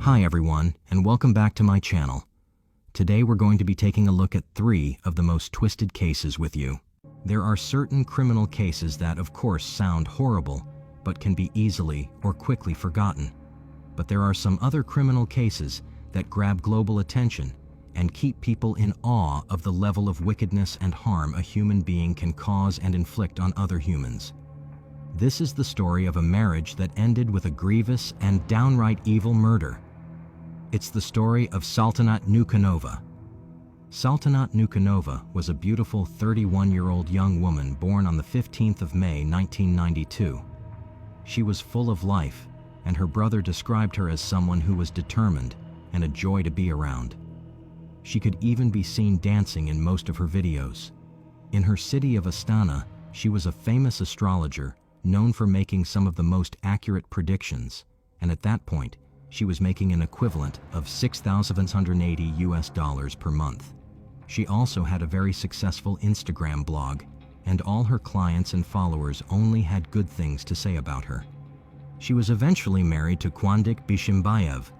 Hi everyone, and welcome back to my channel. Today we're going to be taking a look at 3 of the most twisted cases with you. There are certain criminal cases that of course sound horrible, but can be easily or quickly forgotten. But there are some other criminal cases that grab global attention and keep people in awe of the level of wickedness and harm a human being can cause and inflict on other humans. This is the story of a marriage that ended with a grievous and downright evil murder. It's the story of Saltanat Nukanova. Saltanat Nukanova was a beautiful 31-year-old young woman born on the 15th of May 1992. She was full of life, and her brother described her as someone who was determined and a joy to be around. She could even be seen dancing in most of her videos. In her city of Astana, she was a famous astrologer known for making some of the most accurate predictions, and at that point, she was making an equivalent of $6,780 per month. She also had a very successful Instagram blog, and all her clients and followers only had good things to say about her. She was eventually married to Kwandik Bishimbayev.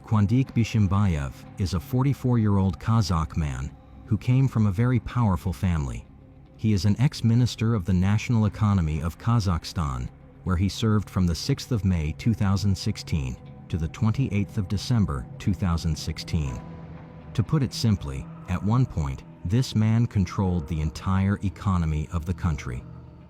Kwandik Bishimbayev is a 44-year-old Kazakh man who came from a very powerful family. He is an ex-minister of the national economy of Kazakhstan, where he served from the 6th of May 2016 to the 28th of December 2016. To put it simply, at one point, this man controlled the entire economy of the country.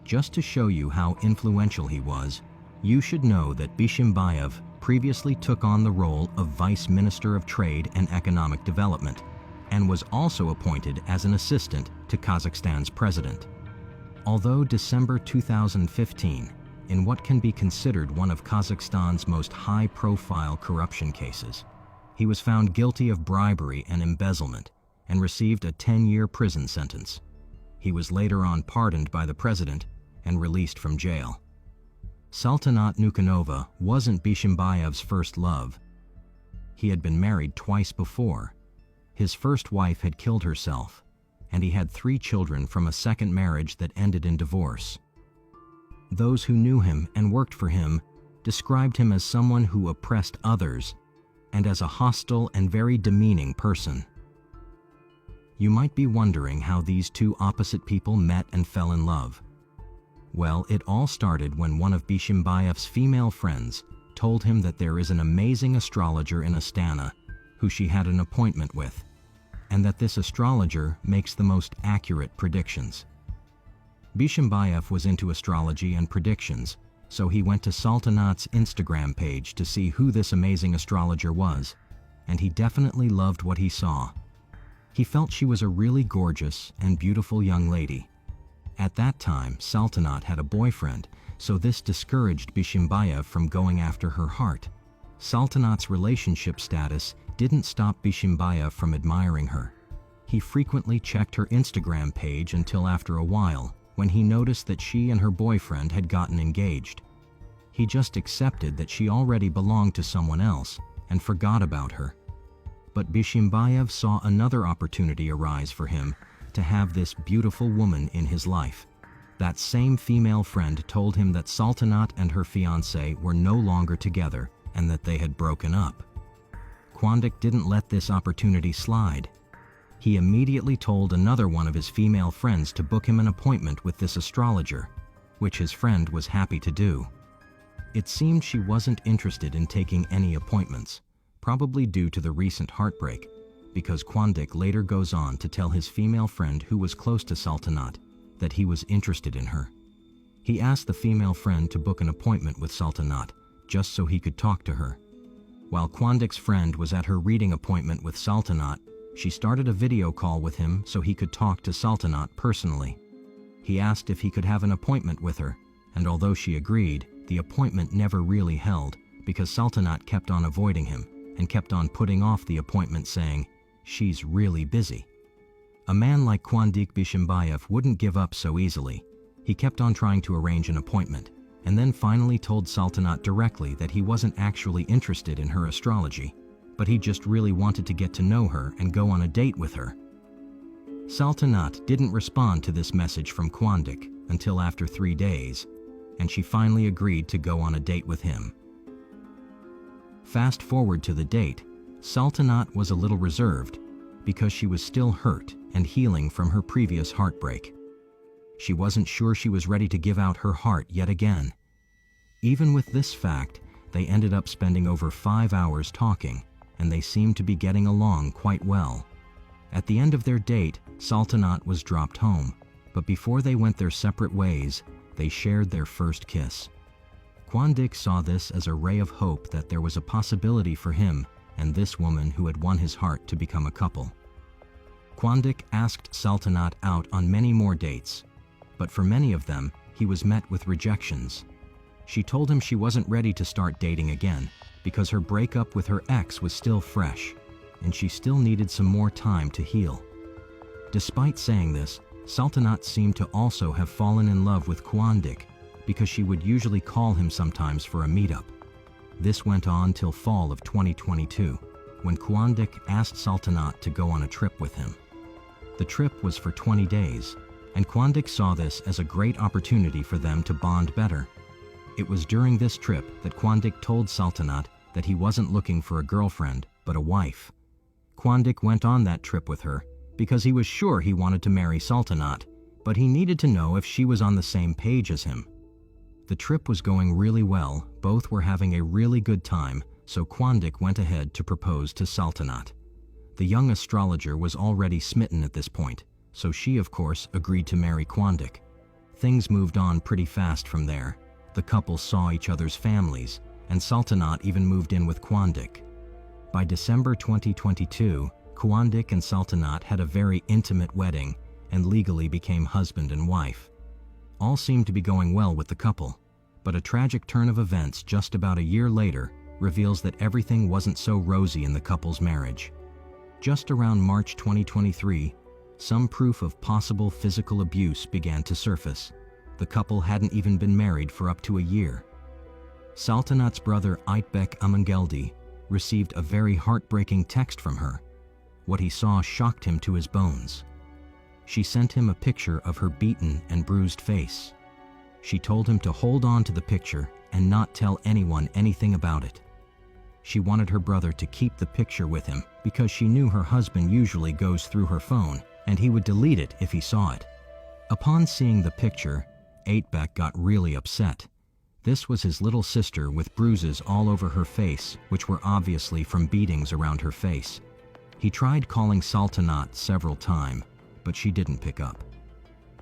Just to show you how influential he was, you should know that Bishimbayev previously took on the role of Vice Minister of Trade and Economic Development, and was also appointed as an assistant to Kazakhstan's president. Although December 2015, in what can be considered one of Kazakhstan's most high-profile corruption cases, he was found guilty of bribery and embezzlement and received a 10-year prison sentence. He was later on pardoned by the president and released from jail. Saltanat Nukanova wasn't Bishimbayev's first love. He had been married twice before. His first wife had killed herself, and he had 3 children from a second marriage that ended in divorce. Those who knew him and worked for him described him as someone who oppressed others and as a hostile and very demeaning person. You might be wondering how these 2 opposite people met and fell in love. Well, it all started when one of Bishimbayev's female friends told him that there is an amazing astrologer in Astana who she had an appointment with, and that this astrologer makes the most accurate predictions. Bishimbayev was into astrology and predictions, so he went to Saltanat's Instagram page to see who this amazing astrologer was, and he definitely loved what he saw. He felt she was a really gorgeous and beautiful young lady. At that time, Saltanat had a boyfriend, so this discouraged Bishimbayev from going after her heart. Saltanat's relationship status didn't stop Bishimbayev from admiring her. He frequently checked her Instagram page until after a while, when he noticed that she and her boyfriend had gotten engaged. He just accepted that she already belonged to someone else and forgot about her. But Bishimbayev saw another opportunity arise for him to have this beautiful woman in his life. That same female friend told him that Saltanat and her fiancé were no longer together and that they had broken up. Kwandik didn't let this opportunity slide. He immediately told another one of his female friends to book him an appointment with this astrologer, which his friend was happy to do. It seemed she wasn't interested in taking any appointments, probably due to the recent heartbreak, because Kwandik later goes on to tell his female friend who was close to Saltanat that he was interested in her. He asked the female friend to book an appointment with Saltanat just so he could talk to her. While Kwandik's friend was at her reading appointment with Saltanat, she started a video call with him so he could talk to Saltanat personally. He asked if he could have an appointment with her, and although she agreed, the appointment never really held because Saltanat kept on avoiding him and kept on putting off the appointment saying, "She's really busy." A man like Kwandik Bishimbayev wouldn't give up so easily. He kept on trying to arrange an appointment, and then finally told Saltanat directly that he wasn't actually interested in her astrology, but he just really wanted to get to know her and go on a date with her. Saltanat didn't respond to this message from Kwandik until after 3 days, and she finally agreed to go on a date with him. Fast forward to the date, Sultanat was a little reserved because she was still hurt and healing from her previous heartbreak. She wasn't sure she was ready to give out her heart yet again. Even with this fact, they ended up spending over 5 hours talking, and they seemed to be getting along quite well. At the end of their date, Sultanat was dropped home, but before they went their separate ways, they shared their first kiss. Quandic saw this as a ray of hope that there was a possibility for him and this woman who had won his heart to become a couple. Quandic asked Sultanat out on many more dates, but for many of them, he was met with rejections. She told him she wasn't ready to start dating again because her breakup with her ex was still fresh, and she still needed some more time to heal. Despite saying this, Sultanat seemed to also have fallen in love with Quandic because she would usually call him sometimes for a meetup. This went on till fall of 2022, when Quandic asked Sultanat to go on a trip with him. The trip was for 20 days, and Quandic saw this as a great opportunity for them to bond better. It was during this trip that Quandic told Sultanat that he wasn't looking for a girlfriend, but a wife. Quandic went on that trip with her because he was sure he wanted to marry Sultanat, but he needed to know if she was on the same page as him. The trip was going really well, both were having a really good time, so Quandic went ahead to propose to Sultanat. The young astrologer was already smitten at this point, so she of course agreed to marry Quandic. Things moved on pretty fast from there. The couple saw each other's families, and Sultanat even moved in with Quandic. By December 2022, Quandic and Sultanat had a very intimate wedding and legally became husband and wife. All seemed to be going well with the couple, but a tragic turn of events just about a year later reveals that everything wasn't so rosy in the couple's marriage. Just around March 2023, some proof of possible physical abuse began to surface. The couple hadn't even been married for up to a year. Sultanat's brother Aytbek Amangeldi received a very heartbreaking text from her. What he saw shocked him to his bones. She sent him a picture of her beaten and bruised face. She told him to hold on to the picture and not tell anyone anything about it. She wanted her brother to keep the picture with him because she knew her husband usually goes through her phone and he would delete it if he saw it. Upon seeing the picture, Aytbek got really upset. This was his little sister with bruises all over her face, which were obviously from beatings around her face. He tried calling Sultanat several times, but she didn't pick up.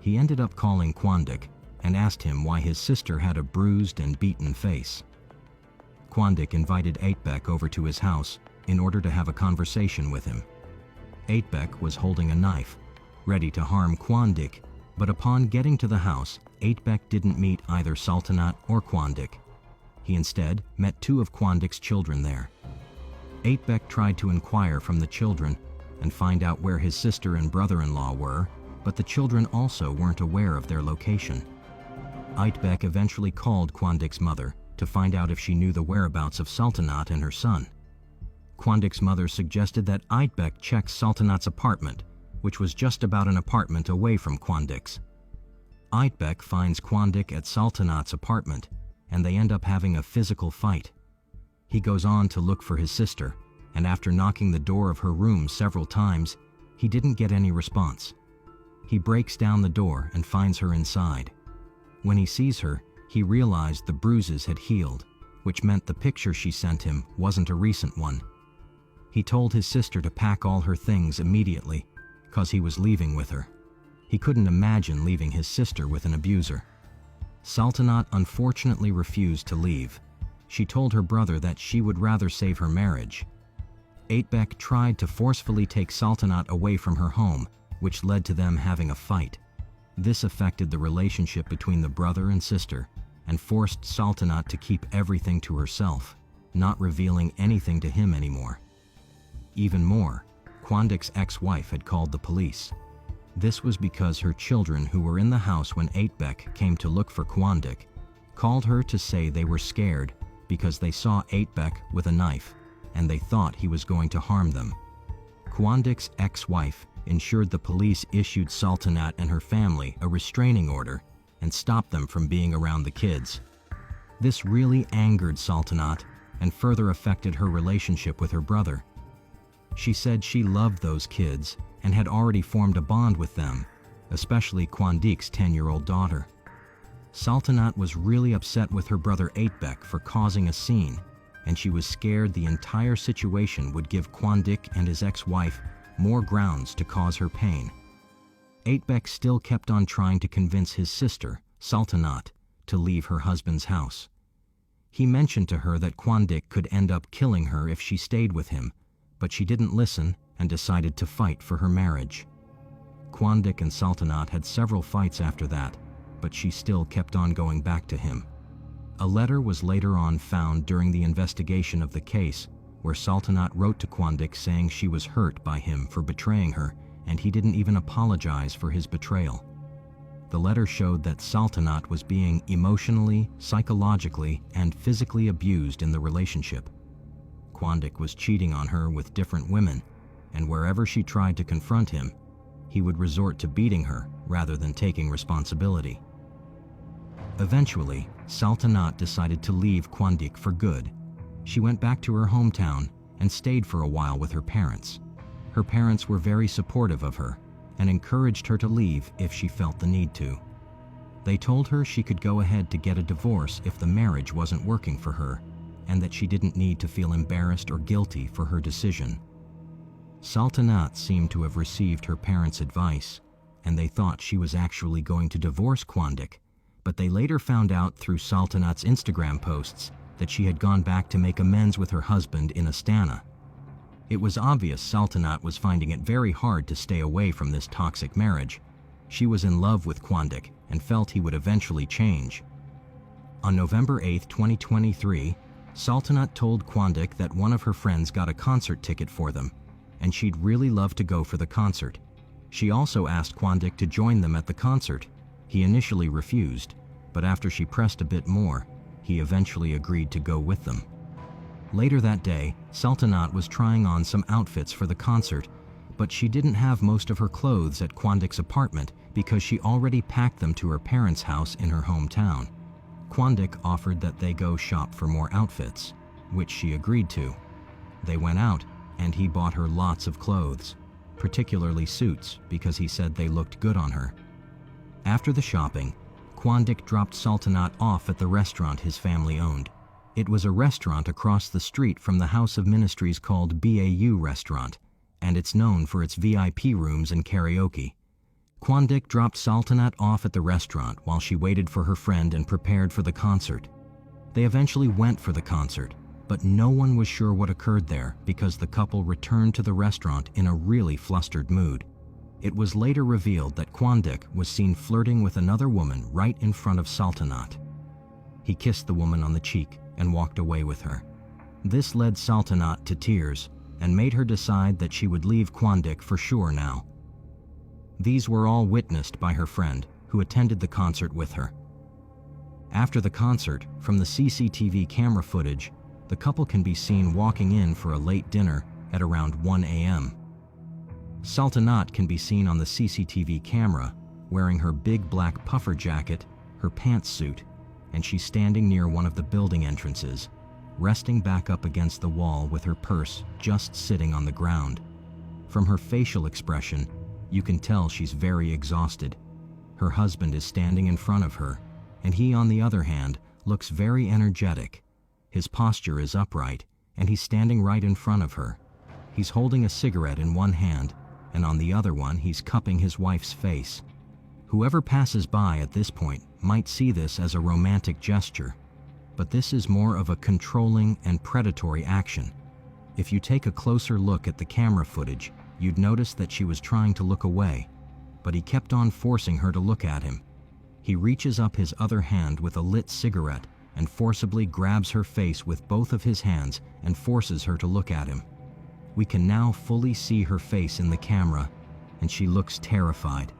He ended up calling Quandic and asked him why his sister had a bruised and beaten face. Quandic invited Aytbek over to his house in order to have a conversation with him. Aytbek was holding a knife, ready to harm Quandic, but upon getting to the house, Aytbek didn't meet either Sultanat or Quandic. He instead met 2 of Quandic's children there. Aytbek tried to inquire from the children and find out where his sister and brother-in-law were, but the children also weren't aware of their location. Aytbek eventually called Quandic's mother to find out if she knew the whereabouts of Sultanat and her son. Quandic's mother suggested that Aytbek check Sultanat's apartment, which was just about an apartment away from Quandic's. Aytbek finds Quandic at Sultanat's apartment, and they end up having a physical fight. He goes on to look for his sister, and after knocking the door of her room several times, he didn't get any response. He breaks down the door and finds her inside. When he sees her, he realized the bruises had healed, which meant the picture she sent him wasn't a recent one. He told his sister to pack all her things immediately, because he was leaving with her. He couldn't imagine leaving his sister with an abuser. Sultanat unfortunately refused to leave. She told her brother that she would rather save her marriage. Aytbek tried to forcefully take Sultanat away from her home, which led to them having a fight. This affected the relationship between the brother and sister and forced Sultanat to keep everything to herself, not revealing anything to him anymore. Even more, Quandic's ex-wife had called the police. This was because her children, who were in the house when Aytbek came to look for Quandic, called her to say they were scared because they saw Aytbek with a knife and they thought he was going to harm them. Quandic's ex-wife ensured the police issued Sultanat and her family a restraining order and stopped them from being around the kids. This really angered Sultanat, and further affected her relationship with her brother. She said she loved those kids and had already formed a bond with them, especially Kwandik's 10-year-old daughter. Saltanat was really upset with her brother Aitbek for causing a scene, and she was scared the entire situation would give Kwandik and his ex-wife more grounds to cause her pain. Aitbek still kept on trying to convince his sister, Saltanat, to leave her husband's house. He mentioned to her that Kwandik could end up killing her if she stayed with him, but she didn't listen and decided to fight for her marriage. Kwandik and Saltanat had several fights after that, but she still kept on going back to him. A letter was later on found during the investigation of the case where Saltanat wrote to Kwandik saying she was hurt by him for betraying her, and he didn't even apologize for his betrayal. The letter showed that Saltanat was being emotionally, psychologically, and physically abused in the relationship. Kwandik was cheating on her with different women, and wherever she tried to confront him, he would resort to beating her rather than taking responsibility. Eventually, Saltanat decided to leave Kwandik for good. She went back to her hometown and stayed for a while with her parents. Her parents were very supportive of her and encouraged her to leave if she felt the need to. They told her she could go ahead to get a divorce if the marriage wasn't working for her, and that she didn't need to feel embarrassed or guilty for her decision. Saltanat seemed to have received her parents' advice, and they thought she was actually going to divorce Kwandik, but they later found out through Saltanat's Instagram posts that she had gone back to make amends with her husband in Astana. It was obvious Saltanat was finding it very hard to stay away from this toxic marriage. She was in love with Kwandik and felt he would eventually change. On November 8, 2023, Saltanat told Kwandik that one of her friends got a concert ticket for them, and she'd really love to go for the concert. She also asked Kwandik to join them at the concert. He initially refused, but after she pressed a bit more, he eventually agreed to go with them. Later that day, Saltanat was trying on some outfits for the concert, but she didn't have most of her clothes at Kwandik's apartment because she already packed them to her parents' house in her hometown. Kwandik offered that they go shop for more outfits, which she agreed to. They went out, and he bought her lots of clothes, particularly suits, because he said they looked good on her. After the shopping, Kwandik dropped Saltanat off at the restaurant his family owned. It was a restaurant across the street from the House of Ministries called BAU Restaurant, and it's known for its VIP rooms and karaoke. Kwandik dropped Saltanat off at the restaurant while she waited for her friend and prepared for the concert. They eventually went for the concert, but no one was sure what occurred there because the couple returned to the restaurant in a really flustered mood. It was later revealed that Kwandik was seen flirting with another woman right in front of Saltanat. He kissed the woman on the cheek and walked away with her. This led Saltanat to tears and made her decide that she would leave Kwandik for sure now. These were all witnessed by her friend, who attended the concert with her. After the concert, from the CCTV camera footage, the couple can be seen walking in for a late dinner at around 1 a.m. Saltanat can be seen on the CCTV camera wearing her big black puffer jacket, her pantsuit, and she's standing near one of the building entrances, resting back up against the wall with her purse just sitting on the ground. From her facial expression, you can tell she's very exhausted. Her husband is standing in front of her, and he, on the other hand, looks very energetic. His posture is upright, and he's standing right in front of her. He's holding a cigarette in one hand, and on the other one he's cupping his wife's face. Whoever passes by at this point might see this as a romantic gesture, but this is more of a controlling and predatory action. If you take a closer look at the camera footage, you'd notice that she was trying to look away, but he kept on forcing her to look at him. He reaches up his other hand with a lit cigarette and forcibly grabs her face with both of his hands and forces her to look at him. We can now fully see her face in the camera, and she looks terrified.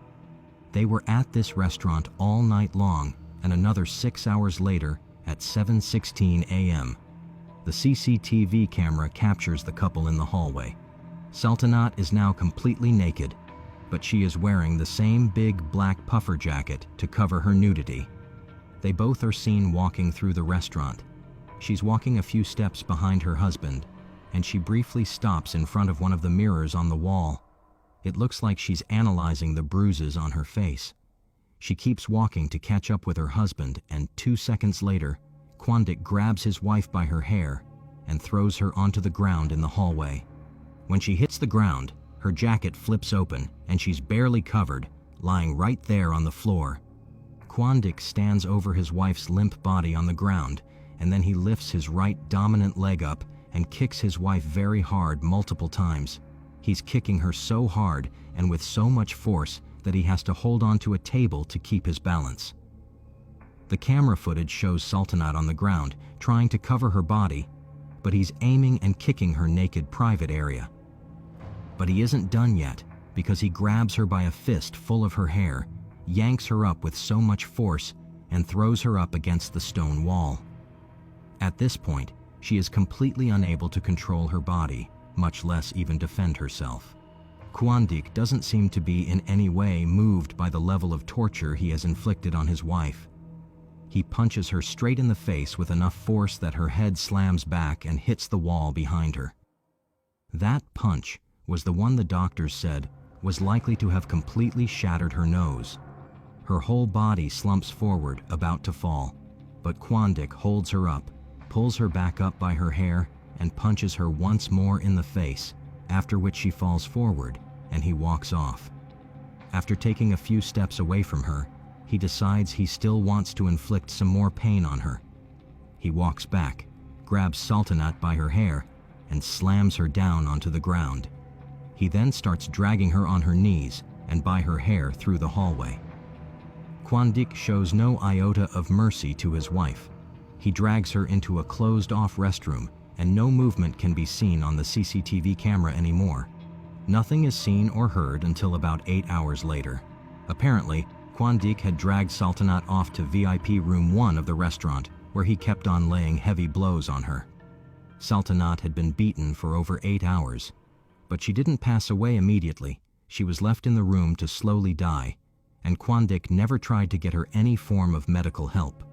They were at this restaurant all night long, and another 6 hours later at 7:16 a.m. The CCTV camera captures the couple in the hallway. Saltanat is now completely naked, but she is wearing the same big black puffer jacket to cover her nudity. They both are seen walking through the restaurant. She's walking a few steps behind her husband, and she briefly stops in front of one of the mirrors on the wall. It looks like she's analyzing the bruises on her face. She keeps walking to catch up with her husband, and 2 seconds later, Quandic grabs his wife by her hair and throws her onto the ground in the hallway. When she hits the ground, her jacket flips open and she's barely covered, lying right there on the floor. Quandic stands over his wife's limp body on the ground, and then he lifts his right dominant leg up and kicks his wife very hard multiple times. He's kicking her so hard and with so much force that he has to hold onto a table to keep his balance. The camera footage shows Sultanat on the ground, trying to cover her body, but he's aiming and kicking her naked private area. But he isn't done yet, because he grabs her by a fist full of her hair, yanks her up with so much force, and throws her up against the stone wall. At this point, she is completely unable to control her body, much less even defend herself. Quandic doesn't seem to be in any way moved by the level of torture he has inflicted on his wife. He punches her straight in the face with enough force that her head slams back and hits the wall behind her. That punch was the one the doctors said was likely to have completely shattered her nose. Her whole body slumps forward, about to fall, but Quandic holds her up, pulls her back up by her hair, and punches her once more in the face, after which she falls forward, and he walks off. After taking a few steps away from her, he decides he still wants to inflict some more pain on her. He walks back, grabs Sultanat by her hair, and slams her down onto the ground. He then starts dragging her on her knees and by her hair through the hallway. Quandic shows no iota of mercy to his wife. He drags her into a closed-off restroom, and no movement can be seen on the CCTV camera anymore. Nothing is seen or heard until about 8 hours later. Apparently, Quandic had dragged Sultanat off to VIP room 1 of the restaurant, where he kept on laying heavy blows on her. Sultanat had been beaten for over 8 hours, but she didn't pass away immediately. She was left in the room to slowly die, and Quandic never tried to get her any form of medical help.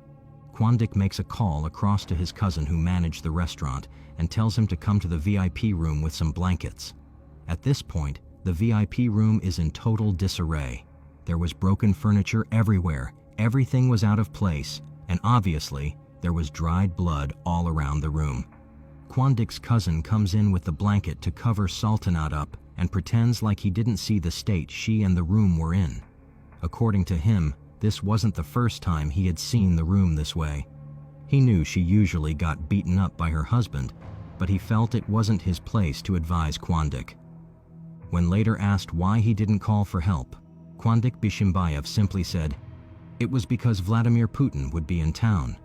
Quandic makes a call across to his cousin who managed the restaurant and tells him to come to the VIP room with some blankets. At this point, the VIP room is in total disarray. There was broken furniture everywhere, everything was out of place, and obviously, there was dried blood all around the room. Quandic's cousin comes in with the blanket to cover Sultanat up and pretends like he didn't see the state she and the room were in. According to him, this wasn't the first time he had seen the room this way. He knew she usually got beaten up by her husband, but he felt it wasn't his place to advise Quandic. When later asked why he didn't call for help, Quandic Bishimbayev simply said, "It was because Vladimir Putin would be in town."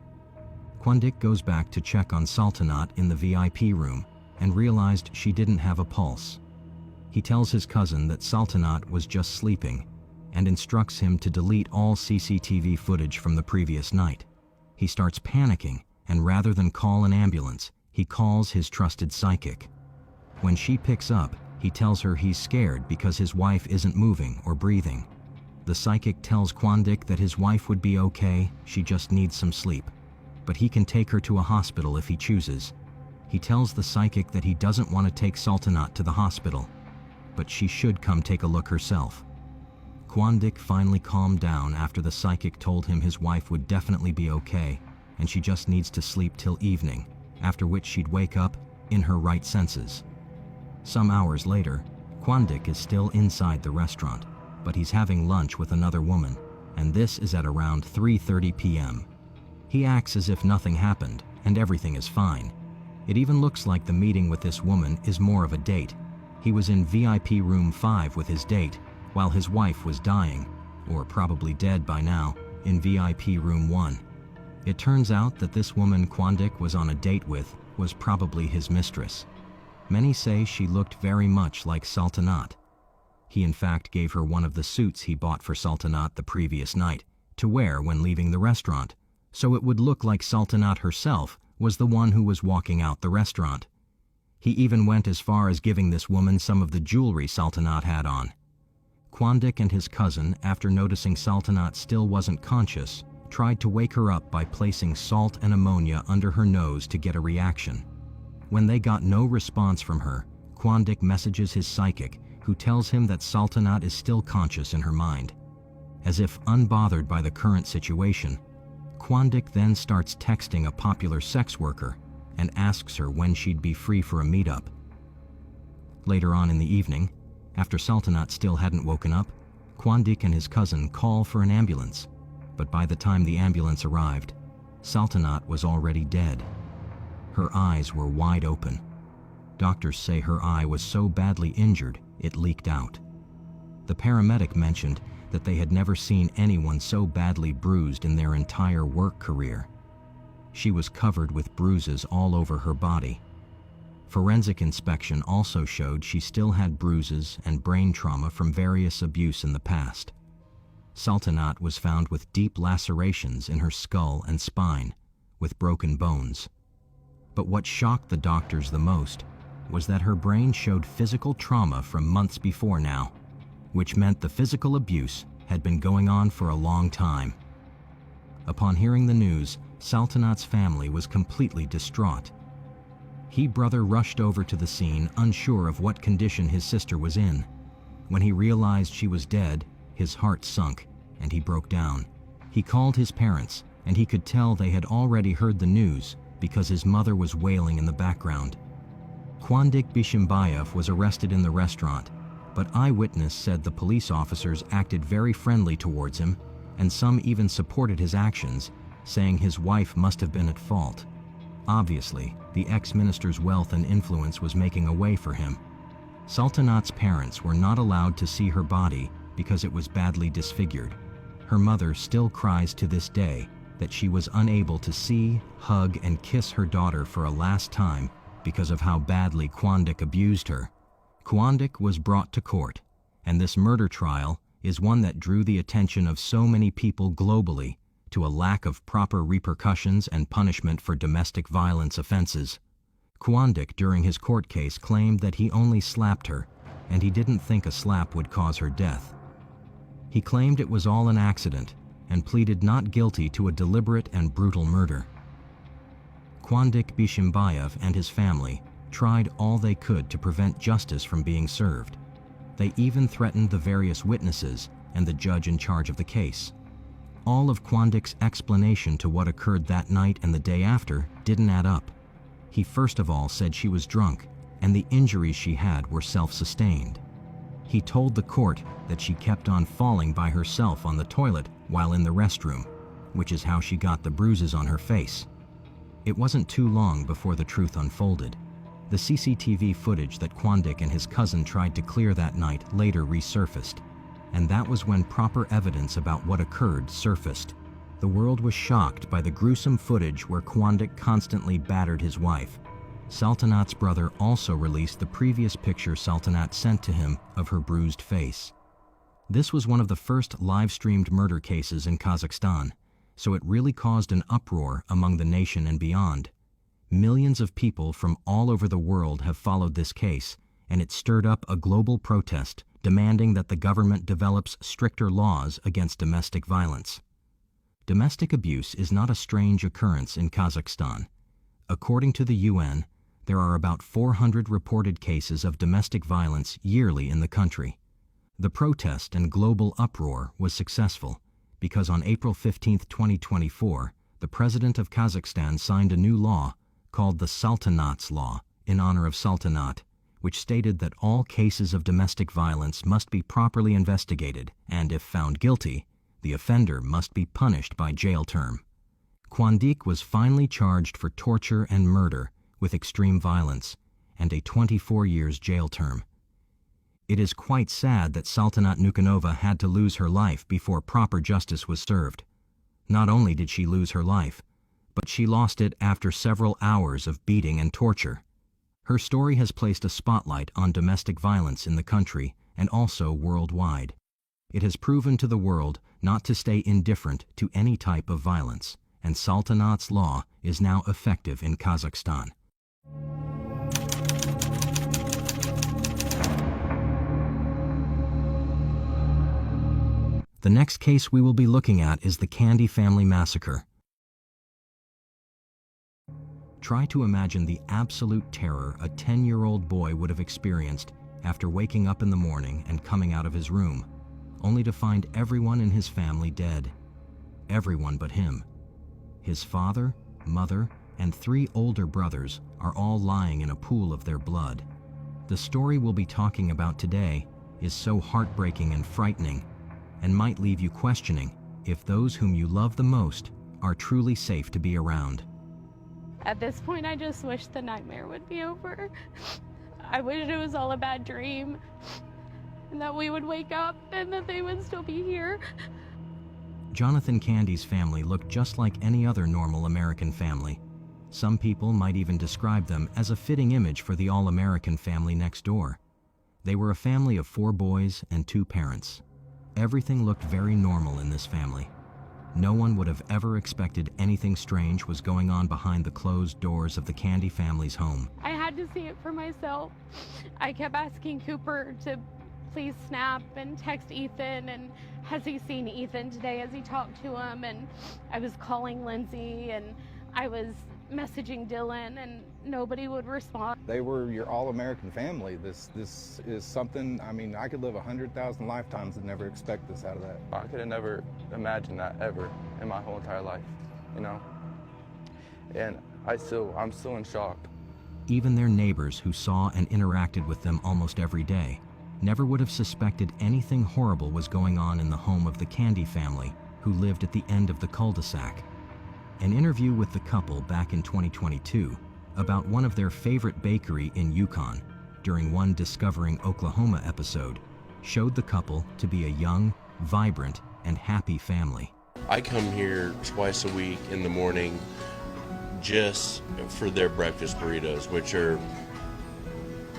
Quandic goes back to check on Sultanat in the VIP room and realized she didn't have a pulse. He tells his cousin that Sultanat was just sleeping and instructs him to delete all CCTV footage from the previous night. He starts panicking, and rather than call an ambulance, he calls his trusted psychic. When she picks up, he tells her he's scared because his wife isn't moving or breathing. The psychic tells Quandic that his wife would be okay, she just needs some sleep, but he can take her to a hospital if he chooses. He tells the psychic that he doesn't want to take Sultanat to the hospital, but she should come take a look herself. Quandic finally calmed down after the psychic told him his wife would definitely be okay, and she just needs to sleep till evening, after which she'd wake up in her right senses. Some hours later, Quandic is still inside the restaurant, but he's having lunch with another woman, and this is at around 3:30 p.m. He acts as if nothing happened and everything is fine. It even looks like the meeting with this woman is more of a date. He was in VIP room 5 with his date, while his wife was dying, or probably dead by now, in VIP room 1. It turns out that this woman Quandic was on a date with was probably his mistress. Many say she looked very much like Sultanat. He in fact gave her one of the suits he bought for Sultanat the previous night to wear when leaving the restaurant, so it would look like Sultanat herself was the one who was walking out the restaurant. He even went as far as giving this woman some of the jewelry Sultanat had on. Quandic and his cousin, after noticing Sultanat still wasn't conscious, tried to wake her up by placing salt and ammonia under her nose to get a reaction. When they got no response from her, Quandic messages his psychic, who tells him that Saltanat is still conscious in her mind. As if unbothered by the current situation, Quandic then starts texting a popular sex worker and asks her when she'd be free for a meetup. Later on in the evening, after Saltanat still hadn't woken up, Quandic and his cousin call for an ambulance, but by the time the ambulance arrived, Saltanat was already dead. Her eyes were wide open. Doctors say her eye was so badly injured it leaked out. The paramedic mentioned that they had never seen anyone so badly bruised in their entire work career. She was covered with bruises all over her body. Forensic inspection also showed she still had bruises and brain trauma from various abuse in the past. Saltanat was found with deep lacerations in her skull and spine, with broken bones. But what shocked the doctors the most was that her brain showed physical trauma from months before now, which meant the physical abuse had been going on for a long time. Upon hearing the news, Saltanat's family was completely distraught. He brother rushed over to the scene, unsure of what condition his sister was in. When he realized she was dead, his heart sunk, and he broke down. He called his parents, and he could tell they had already heard the news because his mother was wailing in the background. Quandic Bishimbayev was arrested in the restaurant, but eyewitness said the police officers acted very friendly towards him, and some even supported his actions, saying his wife must have been at fault. Obviously, the ex-minister's wealth and influence was making a way for him. Saltanat's parents were not allowed to see her body because it was badly disfigured. Her mother still cries to this day that she was unable to see, hug, and kiss her daughter for a last time because of how badly Quandic abused her. Quandic was brought to court, and this murder trial is one that drew the attention of so many people globally to a lack of proper repercussions and punishment for domestic violence offenses. Quandic, during his court case, claimed that he only slapped her, and he didn't think a slap would cause her death. He claimed it was all an accident and pleaded not guilty to a deliberate and brutal murder. Quandic Bishimbayev and his family tried all they could to prevent justice from being served. They even threatened the various witnesses and the judge in charge of the case. All of Quandic's explanation to what occurred that night and the day after didn't add up. He first of all said she was drunk and the injuries she had were self-sustained. He told the court that she kept on falling by herself on the toilet while in the restroom, which is how she got the bruises on her face. It wasn't too long before the truth unfolded. The CCTV footage that Quandic and his cousin tried to clear that night later resurfaced, and that was when proper evidence about what occurred surfaced. The world was shocked by the gruesome footage where Quandic constantly battered his wife. Saltanat's brother also released the previous picture Saltanat sent to him of her bruised face. This was one of the first live-streamed murder cases in Kazakhstan, so it really caused an uproar among the nation and beyond. Millions of people from all over the world have followed this case, and it stirred up a global protest demanding that the government develops stricter laws against domestic violence. Domestic abuse is not a strange occurrence in Kazakhstan. According to the UN, there are about 400 reported cases of domestic violence yearly in the country. The protest and global uproar was successful because on April 15, 2024, the president of Kazakhstan signed a new law called the Saltanat's Law in honor of Saltanat, which stated that all cases of domestic violence must be properly investigated and, if found guilty, the offender must be punished by jail term. Quandic was finally charged for torture and murder with extreme violence and a 24 years jail term. It is quite sad that Saltanat Nukanova had to lose her life before proper justice was served. Not only did she lose her life, but she lost it after several hours of beating and torture. Her story has placed a spotlight on domestic violence in the country and also worldwide. It has proven to the world not to stay indifferent to any type of violence, and Saltanat's law is now effective in Kazakhstan. The The next case we will be looking at is the Candy family massacre. Try to imagine the absolute terror a 10-year-old boy would have experienced after waking up in the morning and coming out of his room, only to find everyone in his family dead. Everyone but him. His father, mother, and 3 older brothers are all lying in a pool of their blood. The story we'll be talking about today is so heartbreaking and frightening, and might leave you questioning if those whom you love the most are truly safe to be around. At this point, I just wish the nightmare would be over. I wish it was all a bad dream, and that we would wake up and that they would still be here. Jonathan Candy's family looked just like any other normal American family. Some people might even describe them as a fitting image for the all-American family next door. They were a family of 4 boys and 2 parents. Everything looked very normal in this family. No one would have ever expected anything strange was going on behind the closed doors of the Candy family's home. I had to see it for myself. I kept asking Cooper to please snap and text Ethan, and has he seen Ethan today? Has he talked to him? And I was calling Lindsay, and I was messaging Dylan, and nobody would respond. They were your all-American family. This is something, I mean, I could live 100,000 lifetimes and never expect this out of that. I could have never imagined that ever in my whole entire life, you know? And I'm still in shock. Even their neighbors who saw and interacted with them almost every day never would have suspected anything horrible was going on in the home of the Candy family, who lived at the end of the cul-de-sac. An interview with the couple back in 2022 about one of their favorite bakery in Yukon during one Discovering Oklahoma episode showed the couple to be a young, vibrant, and happy family. I come here twice a week in the morning just for their breakfast burritos, which are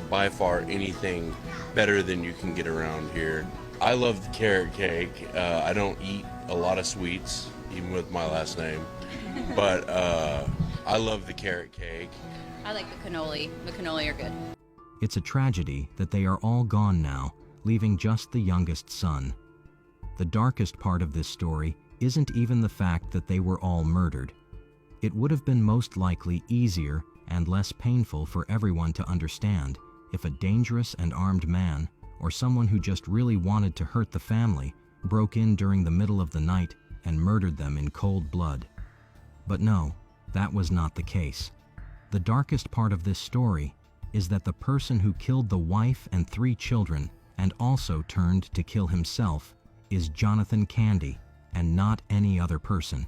by far anything better than you can get around here. I love the carrot cake. I don't eat a lot of sweets, even with my last name, but I love the carrot cake. I like the cannoli. The cannoli are good. It's a tragedy that they are all gone now, leaving just the youngest son. The darkest part of this story isn't even the fact that they were all murdered. It would have been most likely easier and less painful for everyone to understand if a dangerous and armed man, or someone who just really wanted to hurt the family, broke in during the middle of the night and murdered them in cold blood. But no, that was not the case. The darkest part of this story is that the person who killed the wife and 3 children and also turned to kill himself is Jonathan Candy, and not any other person.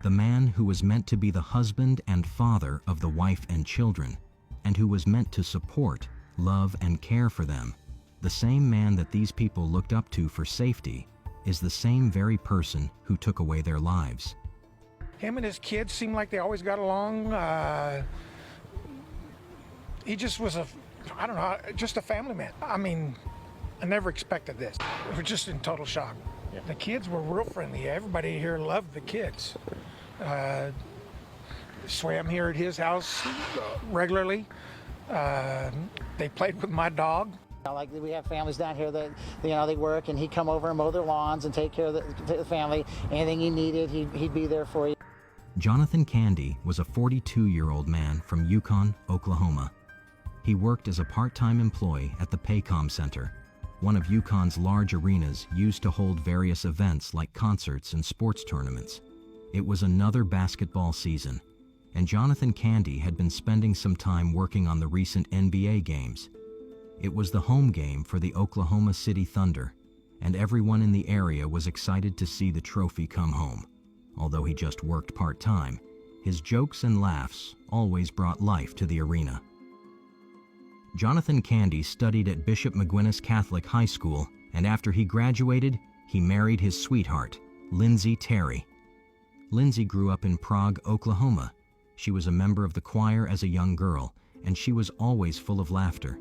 The man who was meant to be the husband and father of the wife and children, and who was meant to support, love, and care for them, the same man that these people looked up to for safety, is the same very person who took away their lives. Him and his kids seemed like they always got along. He just was just a family man. I mean, I never expected this. We were just in total shock. Yeah. The kids were real friendly. Everybody here loved the kids. Swam here at his house regularly. They played with my dog. Like we have families down here that, they work, and he'd come over and mow their lawns and take care of the family. Anything you needed, he'd be there for you. Jonathan Candy was a 42-year-old man from Yukon, Oklahoma. He worked as a part-time employee at the Paycom Center, one of Yukon's large arenas used to hold various events like concerts and sports tournaments. It was another basketball season, and Jonathan Candy had been spending some time working on the recent NBA games. It was the home game for the Oklahoma City Thunder, and everyone in the area was excited to see the trophy come home. Although he just worked part-time, his jokes and laughs always brought life to the arena. Jonathan Candy studied at Bishop McGuinness Catholic High School, and after he graduated, he married his sweetheart, Lindsay Terry. Lindsay grew up in Prague, Oklahoma. She was a member of the choir as a young girl, and she was always full of laughter.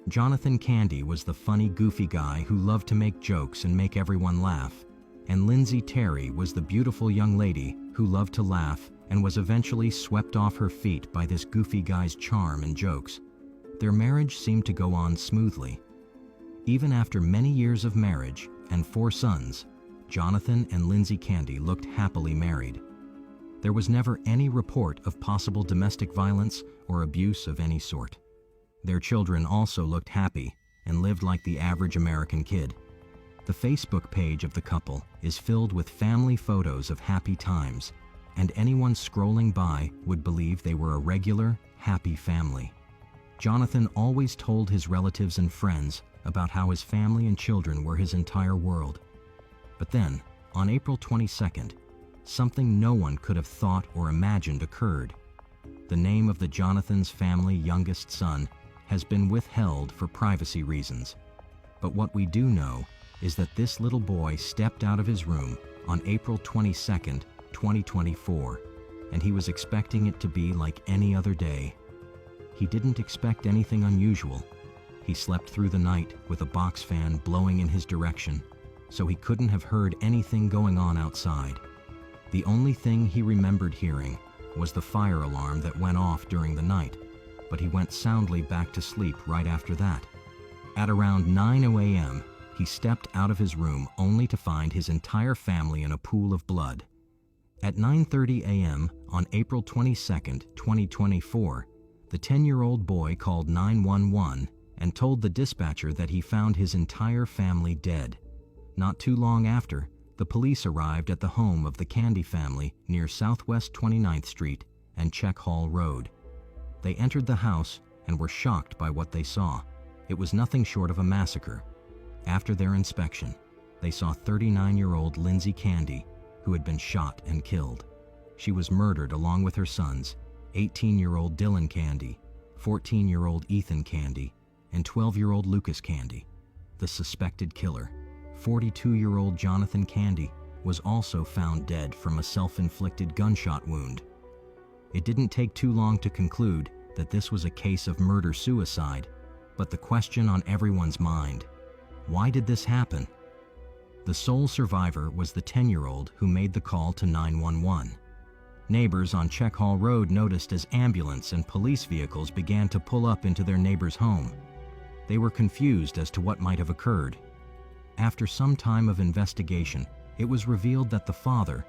Jonathan Candy was the funny, goofy guy who loved to make jokes and make everyone laugh. And Lindsay Terry was the beautiful young lady who loved to laugh and was eventually swept off her feet by this goofy guy's charm and jokes. Their marriage seemed to go on smoothly. Even after many years of marriage and 4 sons, Jonathan and Lindsay Candy looked happily married. There was never any report of possible domestic violence or abuse of any sort. Their children also looked happy and lived like the average American kid. The Facebook page of the couple is filled with family photos of happy times, and anyone scrolling by would believe they were a regular, happy family. Jonathan always told his relatives and friends about how his family and children were his entire world. But then, on April 22nd, something no one could have thought or imagined occurred. The name of the Jonathan's family youngest son has been withheld for privacy reasons. But what we do know is that this little boy stepped out of his room on April 22nd, 2024, and he was expecting it to be like any other day. He didn't expect anything unusual. He slept through the night with a box fan blowing in his direction, so he couldn't have heard anything going on outside. The only thing he remembered hearing was the fire alarm that went off during the night, but he went soundly back to sleep right after that. At around 9 a.m., he stepped out of his room only to find his entire family in a pool of blood. At 9:30 a.m. on April 22nd, 2024, the 10-year-old boy called 911 and told the dispatcher that he found his entire family dead. Not too long after, the police arrived at the home of the Candy family near Southwest 29th Street and Czech Hall Road. They entered the house and were shocked by what they saw. It was nothing short of a massacre. After their inspection, they saw 39-year-old Lindsay Candy, who had been shot and killed. She was murdered along with her sons, 18-year-old Dylan Candy, 14-year-old Ethan Candy, and 12-year-old Lucas Candy. The suspected killer, 42-year-old Jonathan Candy, was also found dead from a self-inflicted gunshot wound. It didn't take too long to conclude that this was a case of murder-suicide, but the question on everyone's mind: why did this happen? The sole survivor was the 10-year-old who made the call to 911. Neighbors on Czech Hall Road noticed as ambulance and police vehicles began to pull up into their neighbor's home. They were confused as to what might have occurred. After some time of investigation, it was revealed that the father,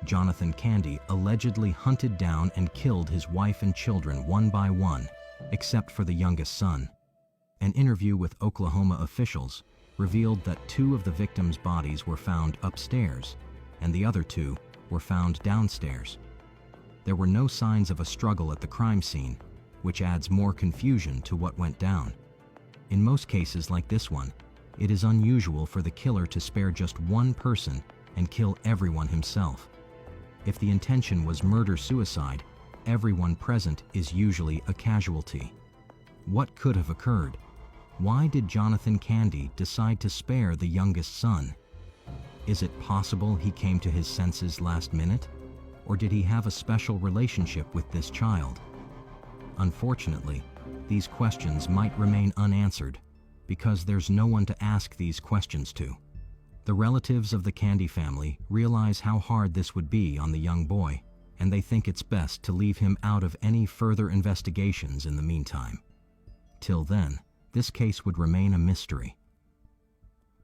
Jonathan Candy, allegedly hunted down and killed his wife and children one by one, except for the youngest son. An interview with Oklahoma officials revealed that 2 of the victims' bodies were found upstairs, and the other 2 were found downstairs. There were no signs of a struggle at the crime scene, which adds more confusion to what went down. In most cases like this one, it is unusual for the killer to spare just one person and kill everyone himself. If the intention was murder-suicide, everyone present is usually a casualty. What could have occurred? Why did Jonathan Candy decide to spare the youngest son? Is it possible he came to his senses last minute? Or did he have a special relationship with this child? Unfortunately, these questions might remain unanswered because there's no one to ask these questions to. The relatives of the Candy family realize how hard this would be on the young boy, and they think it's best to leave him out of any further investigations in the meantime. Till then, this case would remain a mystery.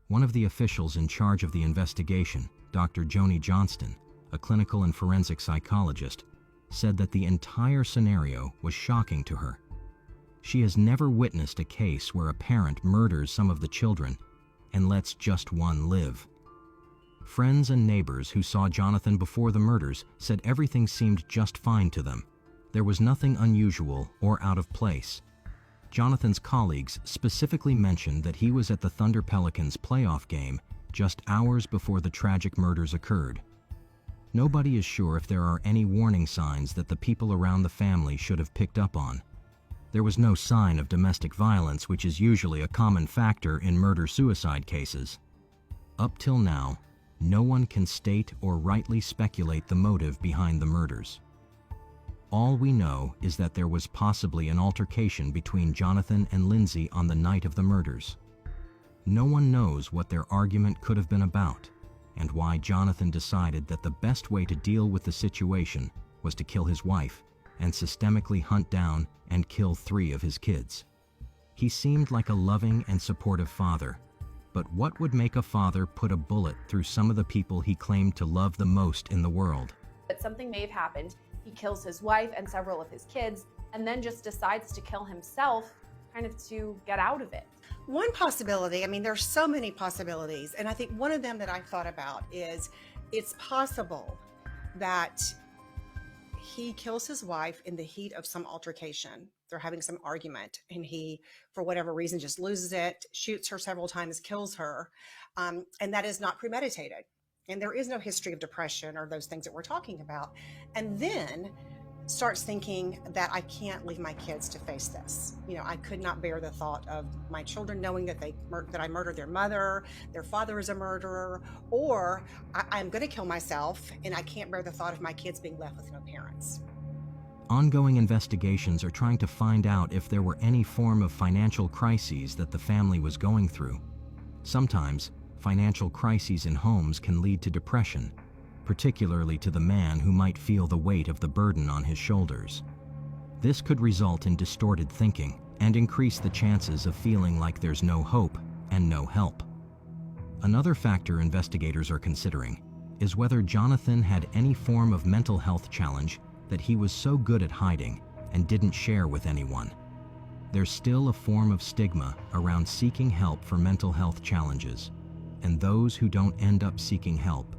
One of the officials in charge of the investigation, Dr. Joni Johnston, a clinical and forensic psychologist, said that the entire scenario was shocking to her. She has never witnessed a case where a parent murders some of the children and lets just one live. Friends and neighbors who saw Jonathan before the murders said everything seemed just fine to them. There was nothing unusual or out of place. Jonathan's colleagues specifically mentioned that he was at the Thunder Pelicans playoff game just hours before the tragic murders occurred. Nobody is sure if there are any warning signs that the people around the family should have picked up on. There was no sign of domestic violence, which is usually a common factor in murder-suicide cases. Up till now, no one can state or rightly speculate the motive behind the murders. All we know is that there was possibly an altercation between Jonathan and Lindsay on the night of the murders. No one knows what their argument could have been about, and why Jonathan decided that the best way to deal with the situation was to kill his wife and systemically hunt down and kill 3 of his kids. He seemed like a loving and supportive father, But what would make a father put a bullet through some of the people he claimed to love the most in the world? But something may have happened. He kills his wife and several of his kids, and then just decides to kill himself, kind of to get out of it. One possibility, I mean, there's so many possibilities, and I think one of them that I've thought about is it's possible that he kills his wife in the heat of some altercation. They're having some argument, and he, for whatever reason, just loses it, shoots her several times, kills her, and that is not premeditated. And there is no history of depression or those things that we're talking about. And then starts thinking that I can't leave my kids to face this. You know, I could not bear the thought of my children knowing that that I murdered their mother, their father is a murderer, or I'm going to kill myself, and I can't bear the thought of my kids being left with no parents. Ongoing investigations are trying to find out if there were any form of financial crises that the family was going through. Sometimes, financial crises in homes can lead to depression, particularly to the man who might feel the weight of the burden on his shoulders. This could result in distorted thinking and increase the chances of feeling like there's no hope and no help. Another factor investigators are considering is whether Jonathan had any form of mental health challenge that he was so good at hiding and didn't share with anyone. There's still a form of stigma around seeking help for mental health challenges, and those who don't end up seeking help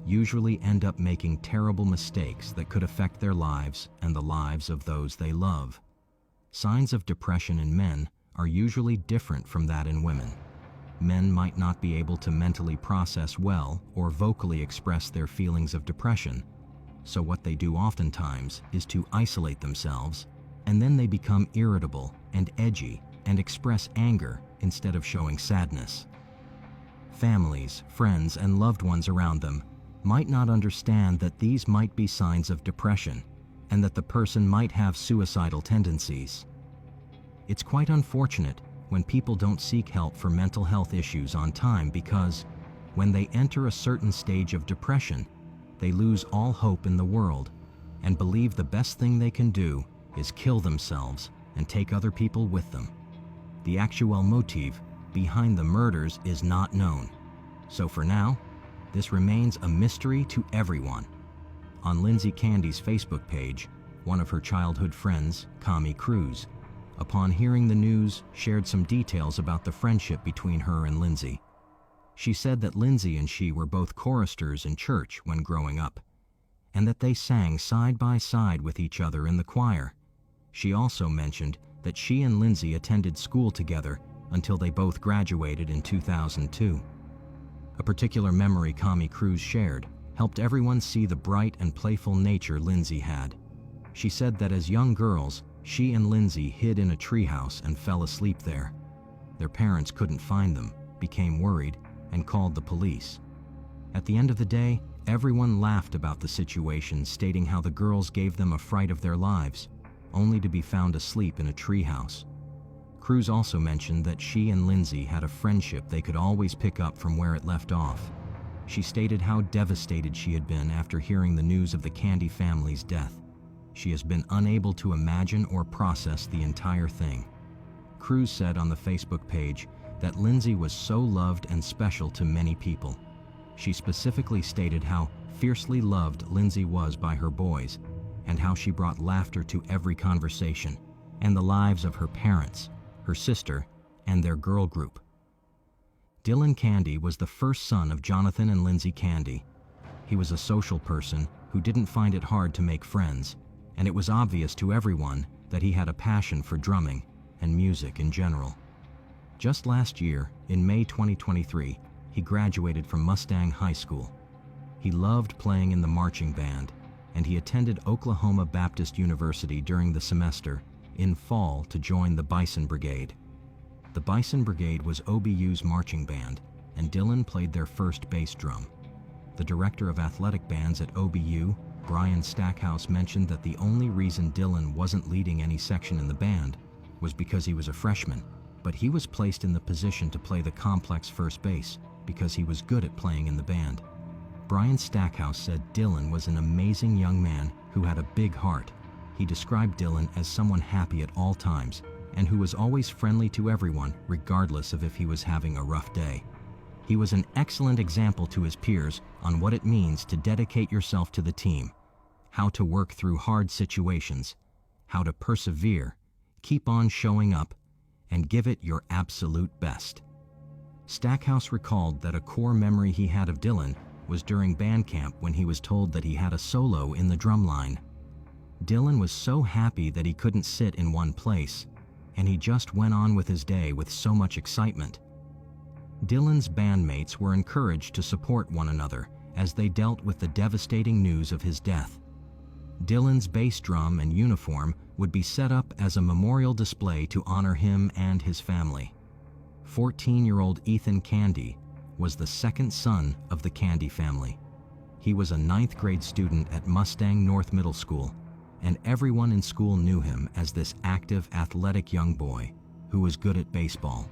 usually end up making terrible mistakes that could affect their lives and the lives of those they love. Signs of depression in men are usually different from that in women. Men might not be able to mentally process well or vocally express their feelings of depression, so what they do oftentimes is to isolate themselves, and then they become irritable and edgy and express anger instead of showing sadness. Families, friends, and loved ones around them might not understand that these might be signs of depression and that the person might have suicidal tendencies. It's quite unfortunate when people don't seek help for mental health issues on time because when they enter a certain stage of depression, they lose all hope in the world and believe the best thing they can do is kill themselves and take other people with them. The actual motive behind the murders is not known. So for now, this remains a mystery to everyone. On Lindsay Candy's Facebook page, one of her childhood friends, Connie Cruz, upon hearing the news, shared some details about the friendship between her and Lindsay. She said that Lindsay and she were both choristers in church when growing up, and that they sang side by side with each other in the choir. She also mentioned that she and Lindsay attended school together until they both graduated in 2002. A particular memory Connie Cruz shared helped everyone see the bright and playful nature Lindsay had. She said that as young girls, she and Lindsay hid in a treehouse and fell asleep there. Their parents couldn't find them, became worried, and called the police. At the end of the day, everyone laughed about the situation, stating how the girls gave them a fright of their lives, only to be found asleep in a treehouse. Cruz also mentioned that she and Lindsay had a friendship they could always pick up from where it left off. She stated how devastated she had been after hearing the news of the Candy family's death. She has been unable to imagine or process the entire thing. Cruz said on the Facebook page that Lindsay was so loved and special to many people. She specifically stated how fiercely loved Lindsay was by her boys, and how she brought laughter to every conversation, and the lives of her parents, her sister, and their girl group. Dylan Candy was the first son of Jonathan and Lindsay Candy. He was a social person who didn't find it hard to make friends, and it was obvious to everyone that he had a passion for drumming and music in general. Just last year, in May 2023, he graduated from Mustang High School. He loved playing in the marching band, and he attended Oklahoma Baptist University during the semester in fall to join the Bison Brigade. The Bison Brigade was OBU's marching band, and Dylan played their first bass drum. The director of athletic bands at OBU, Brian Stackhouse, mentioned that the only reason Dylan wasn't leading any section in the band was because he was a freshman, but he was placed in the position to play the complex first bass because he was good at playing in the band. Brian Stackhouse said Dylan was an amazing young man who had a big heart. He described Dylan as someone happy at all times and who was always friendly to everyone regardless of if he was having a rough day. He was an excellent example to his peers on what it means to dedicate yourself to the team, how to work through hard situations, how to persevere, keep on showing up, and give it your absolute best. Stackhouse recalled that a core memory he had of Dylan was during band camp when he was told that he had a solo in the drum line. Dylan was so happy that he couldn't sit in one place, and he just went on with his day with so much excitement. Dylan's bandmates were encouraged to support one another as they dealt with the devastating news of his death. Dylan's bass drum and uniform would be set up as a memorial display to honor him and his family. 14-year-old Ethan Candy was the second son of the Candy family. He was a 9th grade student at Mustang North Middle School, and everyone in school knew him as this active, athletic young boy who was good at baseball.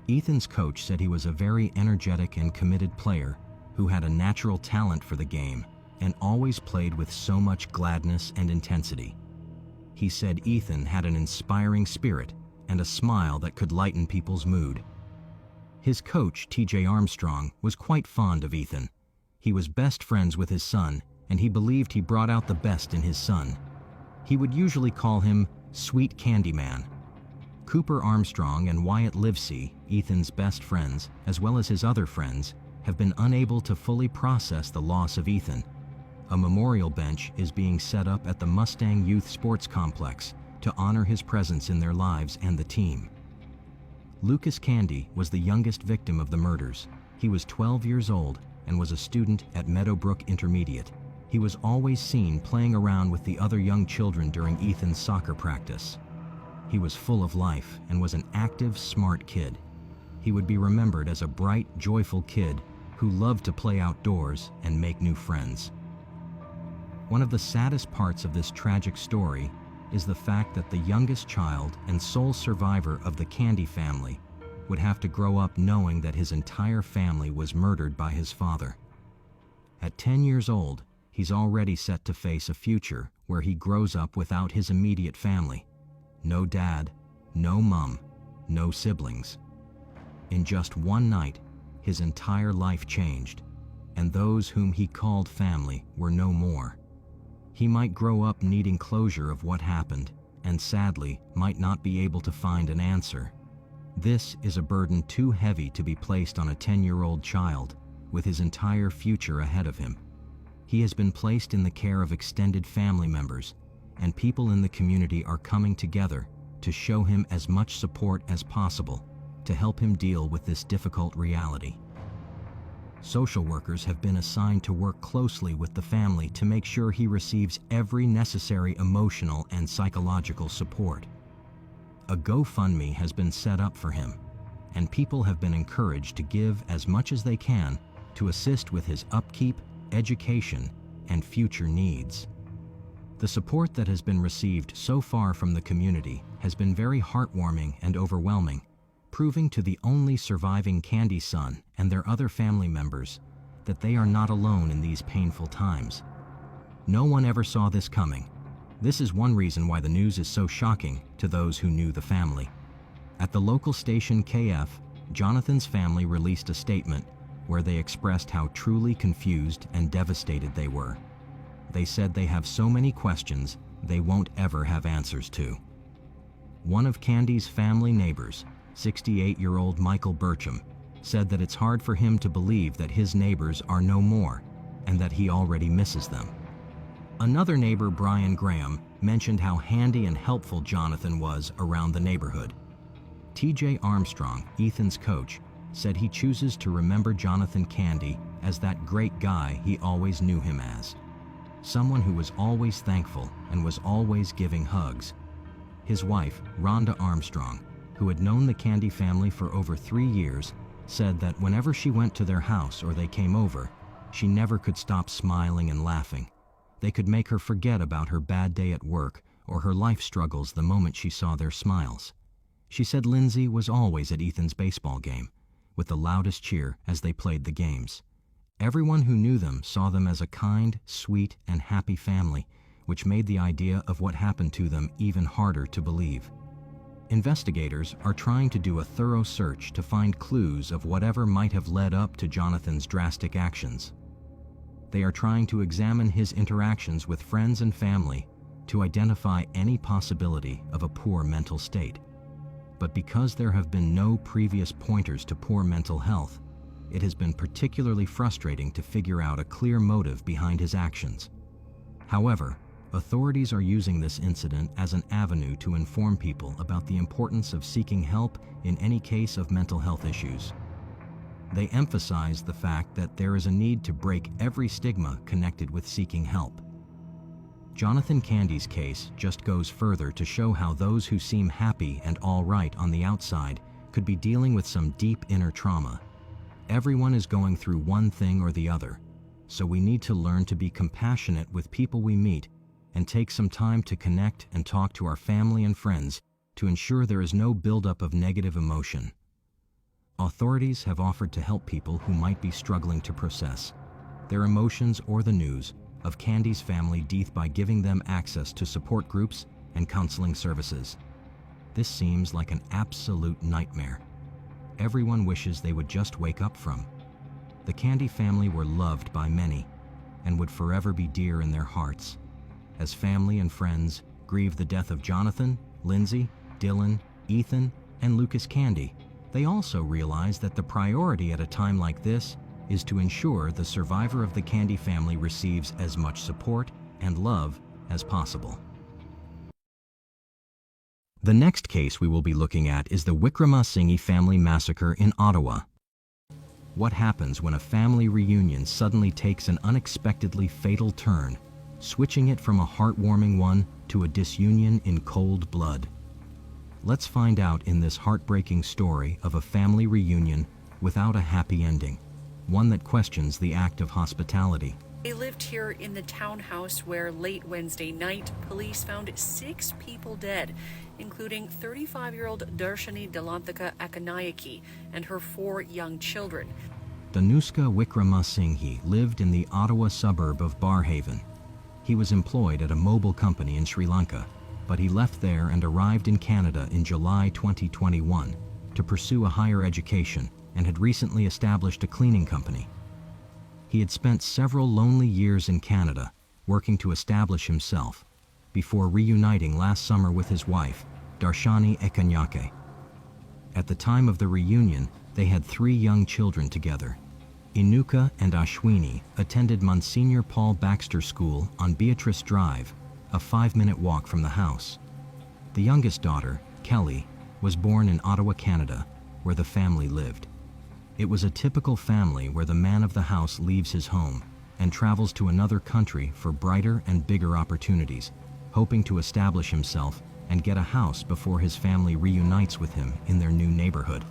Ethan's coach said he was a very energetic and committed player who had a natural talent for the game and always played with so much gladness and intensity. He said Ethan had an inspiring spirit and a smile that could lighten people's mood. His coach, T.J. Armstrong, was quite fond of Ethan. He was best friends with his son, and he believed he brought out the best in his son. He would usually call him Sweet Candy Man. Cooper Armstrong and Wyatt Livesey, Ethan's best friends, as well as his other friends, have been unable to fully process the loss of Ethan. A memorial bench is being set up at the Mustang Youth Sports Complex to honor his presence in their lives and the team. Lucas Candy was the youngest victim of the murders. He was 12 years old and was a student at Meadowbrook Intermediate. He was always seen playing around with the other young children during Ethan's soccer practice. He was full of life and was an active, smart kid. He would be remembered as a bright, joyful kid who loved to play outdoors and make new friends. One of the saddest parts of this tragic story is the fact that the youngest child and sole survivor of the Candy family would have to grow up knowing that his entire family was murdered by his father. At 10 years old, he's already set to face a future where he grows up without his immediate family. No dad, no mom, no siblings. In just one night, his entire life changed, and those whom he called family were no more. He might grow up needing closure of what happened, and sadly, might not be able to find an answer. This is a burden too heavy to be placed on a 10-year-old child with his entire future ahead of him. He has been placed in the care of extended family members, and people in the community are coming together to show him as much support as possible to help him deal with this difficult reality. Social workers have been assigned to work closely with the family to make sure he receives every necessary emotional and psychological support. A GoFundMe has been set up for him, and people have been encouraged to give as much as they can to assist with his upkeep, education, and future needs. The support that has been received so far from the community has been very heartwarming and overwhelming, proving to the only surviving Candy son and their other family members that they are not alone in these painful times. No one ever saw this coming. This is one reason why the news is so shocking to those who knew the family. At the local station KF, Jonathan's family released a statement where they expressed how truly confused and devastated they were. They said they have so many questions they won't ever have answers to. One of Candy's family neighbors, 68-year-old Michael Burcham, said that it's hard for him to believe that his neighbors are no more and that he already misses them. Another neighbor, Brian Graham, mentioned how handy and helpful Jonathan was around the neighborhood. T.J. Armstrong, Ethan's coach, said he chooses to remember Jonathan Candy as that great guy he always knew him as. Someone who was always thankful and was always giving hugs. His wife, Rhonda Armstrong, who had known the Candy family for over 3 years, said that whenever she went to their house or they came over, she never could stop smiling and laughing. They could make her forget about her bad day at work or her life struggles the moment she saw their smiles. She said Lindsay was always at Ethan's baseball game, with the loudest cheer as they played the games. Everyone who knew them saw them as a kind, sweet, and happy family, which made the idea of what happened to them even harder to believe. Investigators are trying to do a thorough search to find clues of whatever might have led up to Jonathan's drastic actions. They are trying to examine his interactions with friends and family to identify any possibility of a poor mental state. But because there have been no previous pointers to poor mental health, it has been particularly frustrating to figure out a clear motive behind his actions. However, authorities are using this incident as an avenue to inform people about the importance of seeking help in any case of mental health issues. They emphasize the fact that there is a need to break every stigma connected with seeking help. Jonathan Candy's case just goes further to show how those who seem happy and all right on the outside could be dealing with some deep inner trauma. Everyone is going through one thing or the other, so we need to learn to be compassionate with people we meet and take some time to connect and talk to our family and friends to ensure there is no buildup of negative emotion. Authorities have offered to help people who might be struggling to process their emotions or the news of Candy's family death by giving them access to support groups and counseling services. This seems like an absolute nightmare. Everyone wishes they would just wake up from. The Candy family were loved by many and would forever be dear in their hearts. As family and friends grieve the death of Jonathan, Lindsay, Dylan, Ethan, and Lucas Candy, they also realize that the priority at a time like this is to ensure the survivor of the Candy family receives as much support and love as possible. The next case we will be looking at is the Wickramasinghe family massacre in Ottawa. What happens when a family reunion suddenly takes an unexpectedly fatal turn, switching it from a heartwarming one to a disunion in cold blood? Let's find out in this heartbreaking story of a family reunion without a happy ending, one that questions the act of hospitality. They lived here in the townhouse where late Wednesday night, police found 6 people dead, including 35-year-old Darshani Delanthika Akanayaki and her 4 young children. Danushka Wickramasinghe lived in the Ottawa suburb of Barhaven. He was employed at a mobile company in Sri Lanka, but he left there and arrived in Canada in July 2021 to pursue a higher education and had recently established a cleaning company. He had spent several lonely years in Canada working to establish himself before reuniting last summer with his wife, Darshani Ekanyake. At the time of the reunion, they had 3 young children together. Inuka and Ashwini attended Monsignor Paul Baxter School on Beatrice Drive, a 5-minute walk from the house. The youngest daughter, Kelly, was born in Ottawa, Canada, where the family lived. It was a typical family where the man of the house leaves his home and travels to another country for brighter and bigger opportunities, hoping to establish himself and get a house before his family reunites with him in their new neighborhood.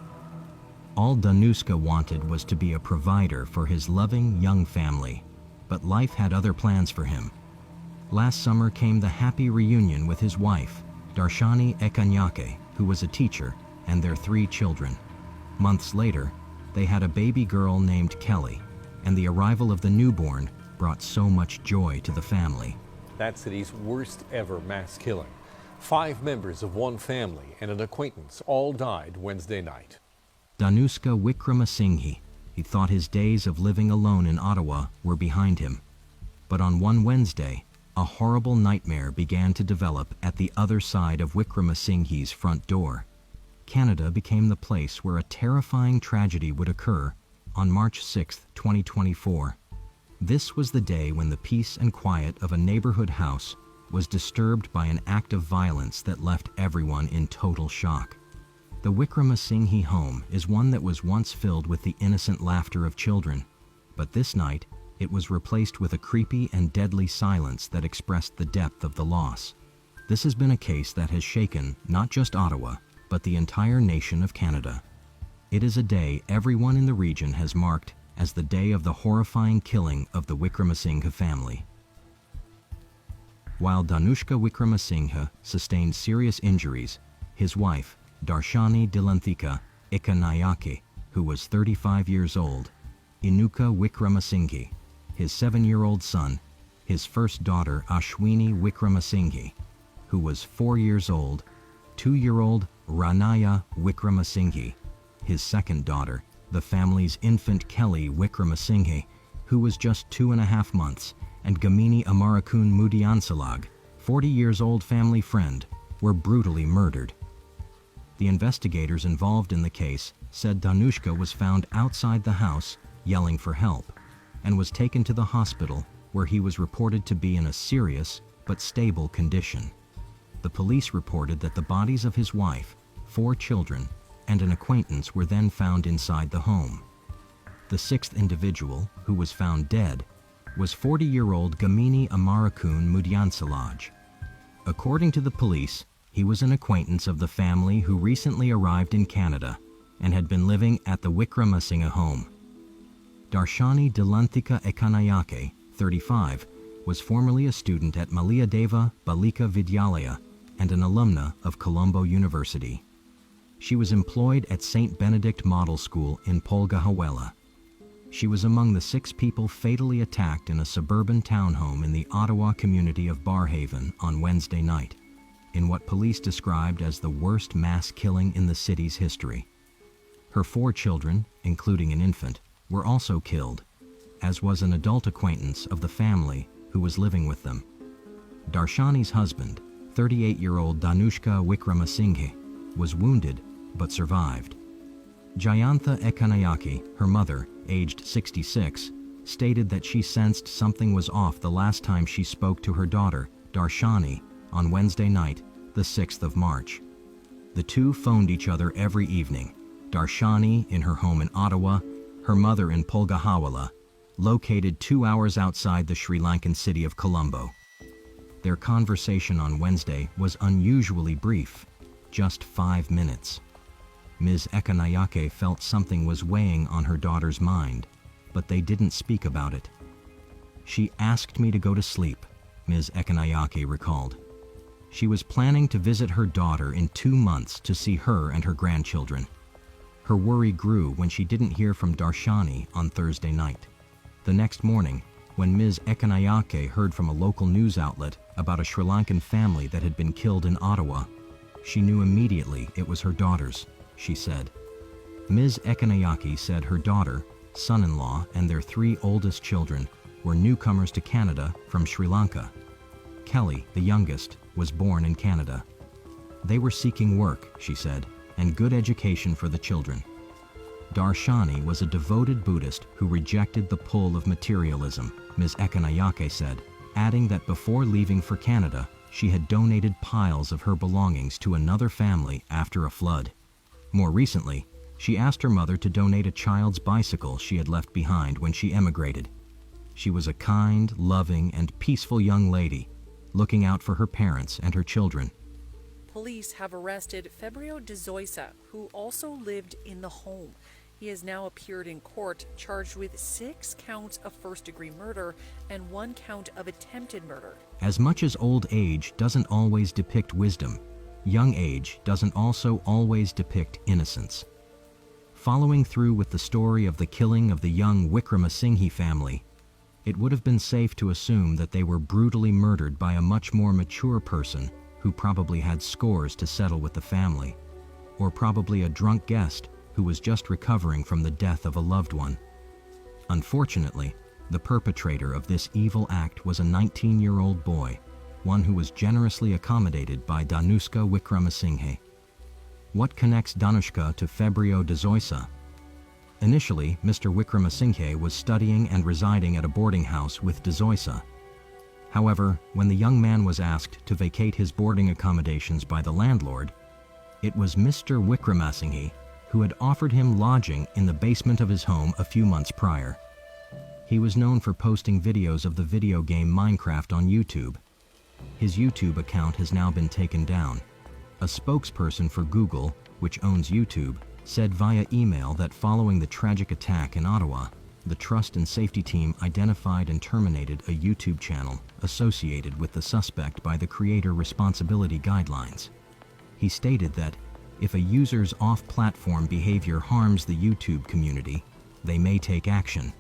All Danushka wanted was to be a provider for his loving young family, but life had other plans for him. Last summer came the happy reunion with his wife, Darshani Ekanyake, who was a teacher, and their 3 children. Months later, they had a baby girl named Kelly, and the arrival of the newborn brought so much joy to the family. That city's worst ever mass killing. 5 members of one family and an acquaintance all died Wednesday night. Danushka Wickramasinghe, he thought his days of living alone in Ottawa were behind him. But on one Wednesday, a horrible nightmare began to develop at the other side of Wickramasinghe's front door. Canada became the place where a terrifying tragedy would occur on March 6, 2024. This was the day when the peace and quiet of a neighborhood house was disturbed by an act of violence that left everyone in total shock. The Wickramasinghe home is one that was once filled with the innocent laughter of children, but this night it was replaced with a creepy and deadly silence that expressed the depth of the loss. This has been a case that has shaken not just Ottawa, but the entire nation of Canada. It is a day everyone in the region has marked as the day of the horrifying killing of the Wickramasinghe family. While Danushka Wickramasinghe sustained serious injuries, his wife, Darshani Delanthika Ekanayake, who was 35 years old, Inuka Wickramasinghe, his 7-year-old son, his first daughter Ashwini Wickramasinghe, who was 4 years old, 2-year-old Ranaya Wickramasinghe, his second daughter, the family's infant Kelly Wickramasinghe, who was just 2.5 months, and Gamini Amarakun Mudiansalag, 40 years old family friend, were brutally murdered. The investigators involved in the case said Danushka was found outside the house yelling for help and was taken to the hospital where he was reported to be in a serious but stable condition. The police reported that the bodies of his wife, 4 children, and an acquaintance were then found inside the home. The 6th individual, who was found dead, was 40-year-old Gamini Amarakun Mudiansalaj. According to the police, he was an acquaintance of the family who recently arrived in Canada and had been living at the Wickramasinghe home. Darshani Delanthika Ekanayake, 35, was formerly a student at Maliadeva Balika Vidyalaya and an alumna of Colombo University. She was employed at St. Benedict Model School in Polgahawela. She was among the 6 people fatally attacked in a suburban townhome in the Ottawa community of Barhaven on Wednesday night, in what police described as the worst mass killing in the city's history. Her 4 children, including an infant, were also killed, as was an adult acquaintance of the family who was living with them. Darshani's husband, 38-year-old Danushka Wickramasinghe, was wounded but survived. Jayantha Ekanayake, her mother, aged 66, stated that she sensed something was off the last time she spoke to her daughter, Darshani, on Wednesday night, the 6th of March. The two phoned each other every evening, Darshani in her home in Ottawa, her mother in Polgahawela, located 2 hours outside the Sri Lankan city of Colombo. Their conversation on Wednesday was unusually brief, just 5 minutes. Ms. Ekanayake felt something was weighing on her daughter's mind, but they didn't speak about it. She asked me to go to sleep, Ms. Ekanayake recalled. She was planning to visit her daughter in 2 months to see her and her grandchildren. Her worry grew when she didn't hear from Darshani on Thursday night. The next morning, when Ms. Ekanayake heard from a local news outlet about a Sri Lankan family that had been killed in Ottawa, she knew immediately it was her daughter's, she said. Ms. Ekanayake said her daughter, son-in-law, and their 3 oldest children were newcomers to Canada from Sri Lanka. Kelly, the youngest, was born in Canada. They were seeking work, she said, and good education for the children. Darshani was a devoted Buddhist who rejected the pull of materialism, Ms. Ekanayake said, adding that before leaving for Canada, she had donated piles of her belongings to another family after a flood. More recently, she asked her mother to donate a child's bicycle she had left behind when she emigrated. She was a kind, loving, and peaceful young lady, looking out for her parents and her children. Police have arrested Fabio de Zoisa, who also lived in the home. He has now appeared in court, charged with 6 counts of first-degree murder and 1 count of attempted murder. As much as old age doesn't always depict wisdom, young age doesn't also always depict innocence. Following through with the story of the killing of the young Wickramasinghe family, it would have been safe to assume that they were brutally murdered by a much more mature person who probably had scores to settle with the family, or probably a drunk guest who was just recovering from the death of a loved one. Unfortunately, the perpetrator of this evil act was a 19-year-old boy, one who was generously accommodated by Danushka Wickramasinghe. What connects Danushka to Fabio de Zoisa? Initially, Mr. Wickramasinghe was studying and residing at a boarding house with de Zoisa. However, when the young man was asked to vacate his boarding accommodations by the landlord, it was Mr. Wickramasinghe who had offered him lodging in the basement of his home a few months prior. He was known for posting videos of the video game Minecraft on YouTube. His YouTube account has now been taken down. A spokesperson for Google, which owns YouTube, said via email that following the tragic attack in Ottawa, the Trust and Safety Team identified and terminated a YouTube channel associated with the suspect by the Creator Responsibility Guidelines. He stated that if a user's off-platform behavior harms the YouTube community, they may take action.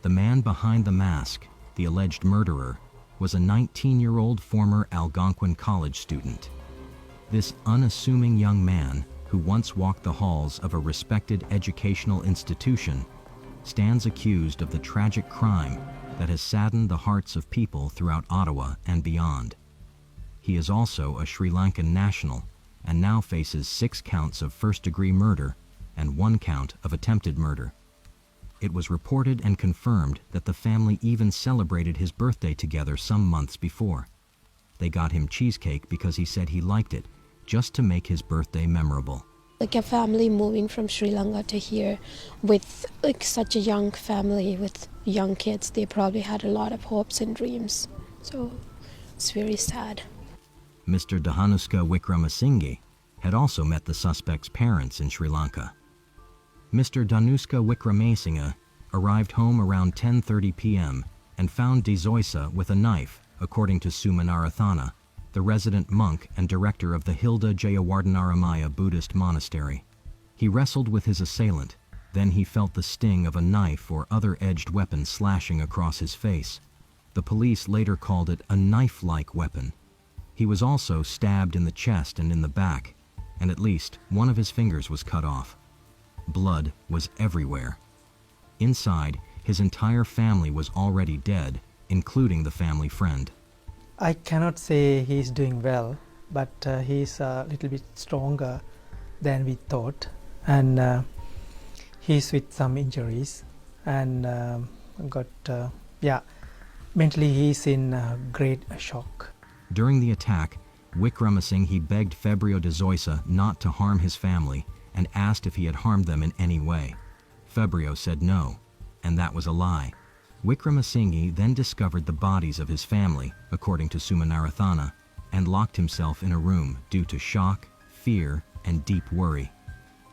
The man behind the mask, the alleged murderer, was a 19-year-old former Algonquin college student. This unassuming young man, who once walked the halls of a respected educational institution, stands accused of the tragic crime that has saddened the hearts of people throughout Ottawa and beyond. He is also a Sri Lankan national and now faces 6 counts of first-degree murder and 1 count of attempted murder. It was reported and confirmed that the family even celebrated his birthday together some months before. They got him cheesecake because he said he liked it, just to make his birthday memorable. Like a family moving from Sri Lanka to here with such a young family with young kids, they probably had a lot of hopes and dreams. So it's very sad. Mr. Dhanuska Wickramasinghe had also met the suspect's parents in Sri Lanka. Mr. Dhanuska Wickramasinghe arrived home around 10:30 p.m. and found De Zoysa with a knife, according to Sumanarathana, the resident monk and director of the Hilda Jayawardanaramaya Buddhist monastery. He wrestled with his assailant, then he felt the sting of a knife or other edged weapon slashing across his face. The police later called it a knife-like weapon. He was also stabbed in the chest and in the back, and at least one of his fingers was cut off. Blood was everywhere. Inside, his entire family was already dead, including the family friend. I cannot say he's doing well, but he's a little bit stronger than we thought, and he's with some injuries, and mentally he's in great shock. During the attack, Wickramasinghe begged Febrio De Zoysa not to harm his family and asked if he had harmed them in any way. Febrio said no, and that was a lie. Wickramasinghe then discovered the bodies of his family, according to Sumanarathana, and locked himself in a room due to shock, fear, and deep worry.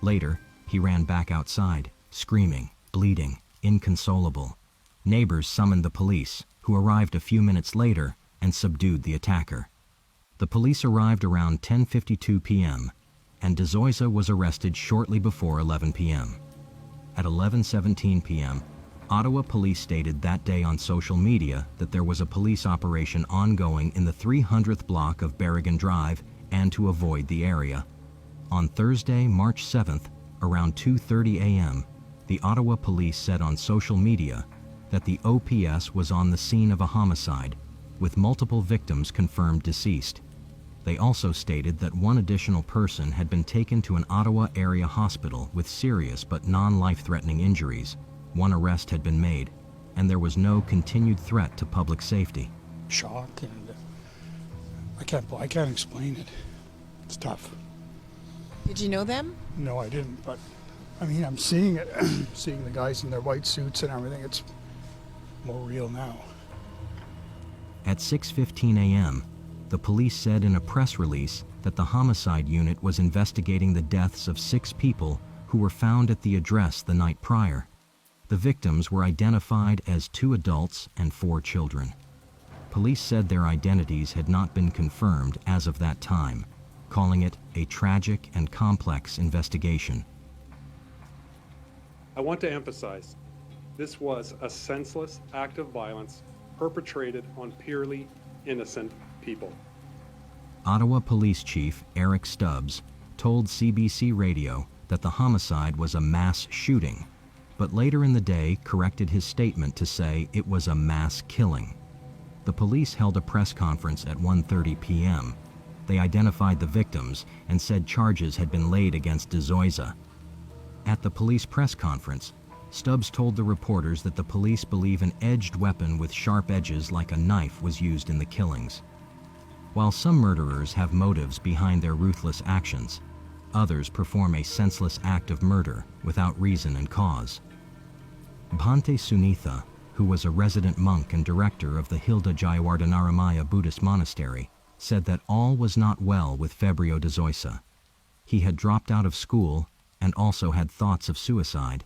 Later, he ran back outside, screaming, bleeding, inconsolable. Neighbors summoned the police, who arrived a few minutes later and subdued the attacker. The police arrived around 10:52 p.m., and De Zoysa was arrested shortly before 11 p.m. At 11:17 p.m., Ottawa police stated that day on social media that there was a police operation ongoing in the 300th block of Berrigan Drive and to avoid the area. On Thursday, March 7th, around 2:30 a.m., the Ottawa police said on social media that the OPS was on the scene of a homicide, with multiple victims confirmed deceased. They also stated that one additional person had been taken to an Ottawa area hospital with serious but non-life-threatening injuries. One arrest had been made, and there was no continued threat to public safety. Shock, and I can't explain it. It's tough. Did you know them? No, I didn't, but I mean, I'm seeing it, seeing the guys in their white suits and everything. It's more real now. At 6:15 a.m., the police said in a press release that the homicide unit was investigating the deaths of 6 people who were found at the address the night prior. The victims were identified as 2 adults and 4 children. Police said their identities had not been confirmed as of that time, calling it a tragic and complex investigation. I want to emphasize, this was a senseless act of violence perpetrated on purely innocent people. Ottawa Police Chief Eric Stubbs told CBC Radio that the homicide was a mass shooting, but later in the day corrected his statement to say it was a mass killing. The police held a press conference at 1:30 p.m. They identified the victims and said charges had been laid against De Zoysa. At the police press conference, Stubbs told the reporters that the police believe an edged weapon with sharp edges like a knife was used in the killings. While some murderers have motives behind their ruthless actions, others perform a senseless act of murder without reason and cause. Bhante Sunitha, who was a resident monk and director of the Hilda Jayawardanaramaya Buddhist monastery, said that all was not well with Febrio De Zoysa. He had dropped out of school and also had thoughts of suicide.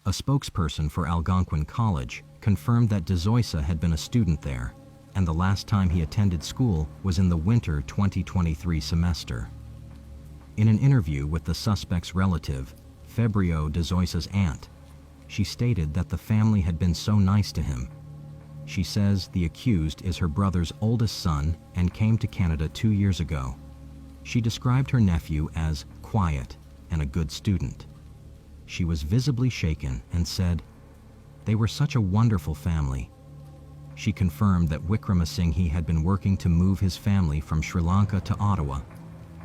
A spokesperson for Algonquin College confirmed that De Zoysa had been a student there, and the last time he attended school was in the winter 2023 semester. In an interview with the suspect's relative, Febrio De Zoysa's aunt, she stated that the family had been so nice to him. She says the accused is her brother's oldest son and came to Canada 2 years ago. She described her nephew as quiet and a good student. She was visibly shaken and said, "They were such a wonderful family." She confirmed that Wickramasinghe had been working to move his family from Sri Lanka to Ottawa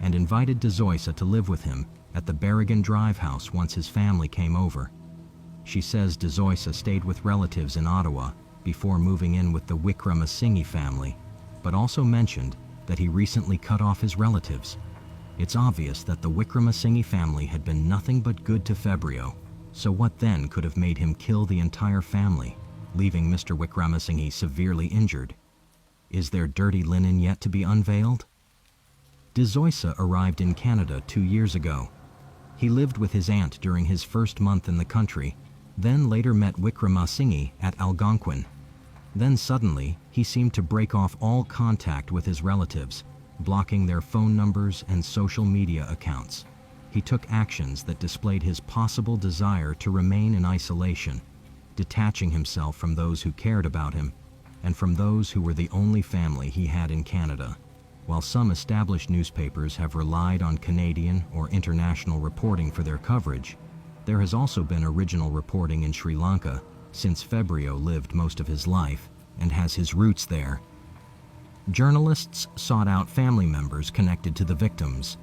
and invited De Zoysa to live with him at the Berrigan Drive house once his family came over. She says De Zoysa stayed with relatives in Ottawa before moving in with the Wickramasinghe family, but also mentioned that he recently cut off his relatives. It's obvious that the Wickramasinghe family had been nothing but good to Febrio, so what then could have made him kill the entire family, leaving Mr. Wickramasinghe severely injured? Is there dirty linen yet to be unveiled? De Zoysa arrived in Canada 2 years ago. He lived with his aunt during his first month in the country, then later met Wickramasinghe at Algonquin. Then suddenly, he seemed to break off all contact with his relatives, blocking their phone numbers and social media accounts. He took actions that displayed his possible desire to remain in isolation, detaching himself from those who cared about him and from those who were the only family he had in Canada. While some established newspapers have relied on Canadian or international reporting for their coverage, there has also been original reporting in Sri Lanka, since Febrio lived most of his life and has his roots there. Journalists sought out family members connected to the victims.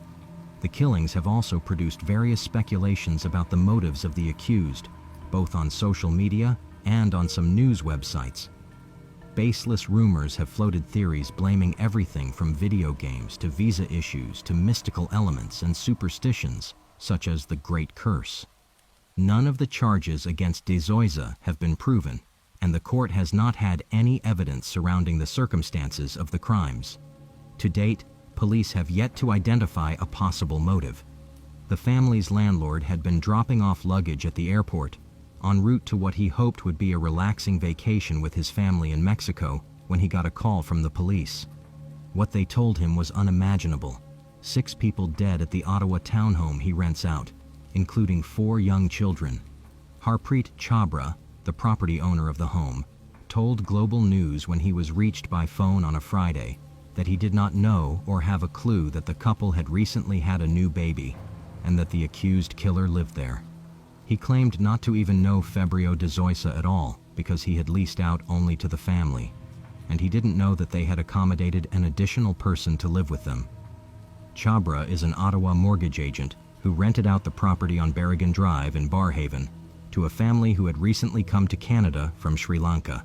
The killings have also produced various speculations about the motives of the accused, both on social media and on some news websites. Baseless rumors have floated theories blaming everything from video games to visa issues to mystical elements and superstitions, such as the Great Curse. None of the charges against De Zoysa have been proven, and the court has not had any evidence surrounding the circumstances of the crimes. To date, police have yet to identify a possible motive. The family's landlord had been dropping off luggage at the airport, en route to what he hoped would be a relaxing vacation with his family in Mexico when he got a call from the police. What they told him was unimaginable. 6 people dead at the Ottawa townhome he rents out, including 4 young children. Harpreet Chabra, the property owner of the home, told Global News when he was reached by phone on a Friday that he did not know or have a clue that the couple had recently had a new baby and that the accused killer lived there. He claimed not to even know Febrio De Zoysa at all because he had leased out only to the family, and he didn't know that they had accommodated an additional person to live with them. Chabra is an Ottawa mortgage agent who rented out the property on Berrigan Drive in Barhaven to a family who had recently come to Canada from Sri Lanka.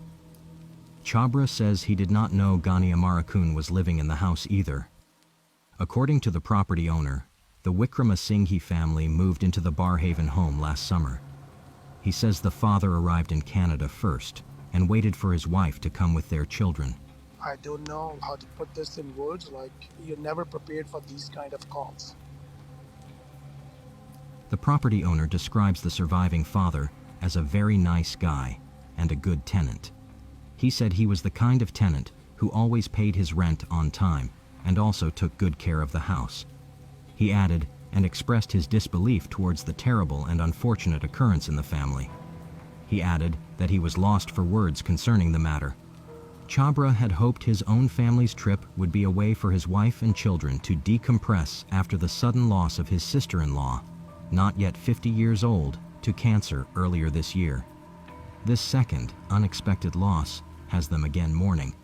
Chabra says he did not know Ghani Amarakun was living in the house either. According to the property owner, the Wickramasinghe family moved into the Barhaven home last summer. He says the father arrived in Canada first and waited for his wife to come with their children. I don't know how to put this in words, like you're never prepared for these kind of calls. The property owner describes the surviving father as a very nice guy and a good tenant. He said he was the kind of tenant who always paid his rent on time and also took good care of the house. He added and expressed his disbelief towards the terrible and unfortunate occurrence in the family. He added that he was lost for words concerning the matter. Chabra had hoped his own family's trip would be a way for his wife and children to decompress after the sudden loss of his sister-in-law, not yet 50 years old, to cancer earlier this year. This second, unexpected loss has them again mourning.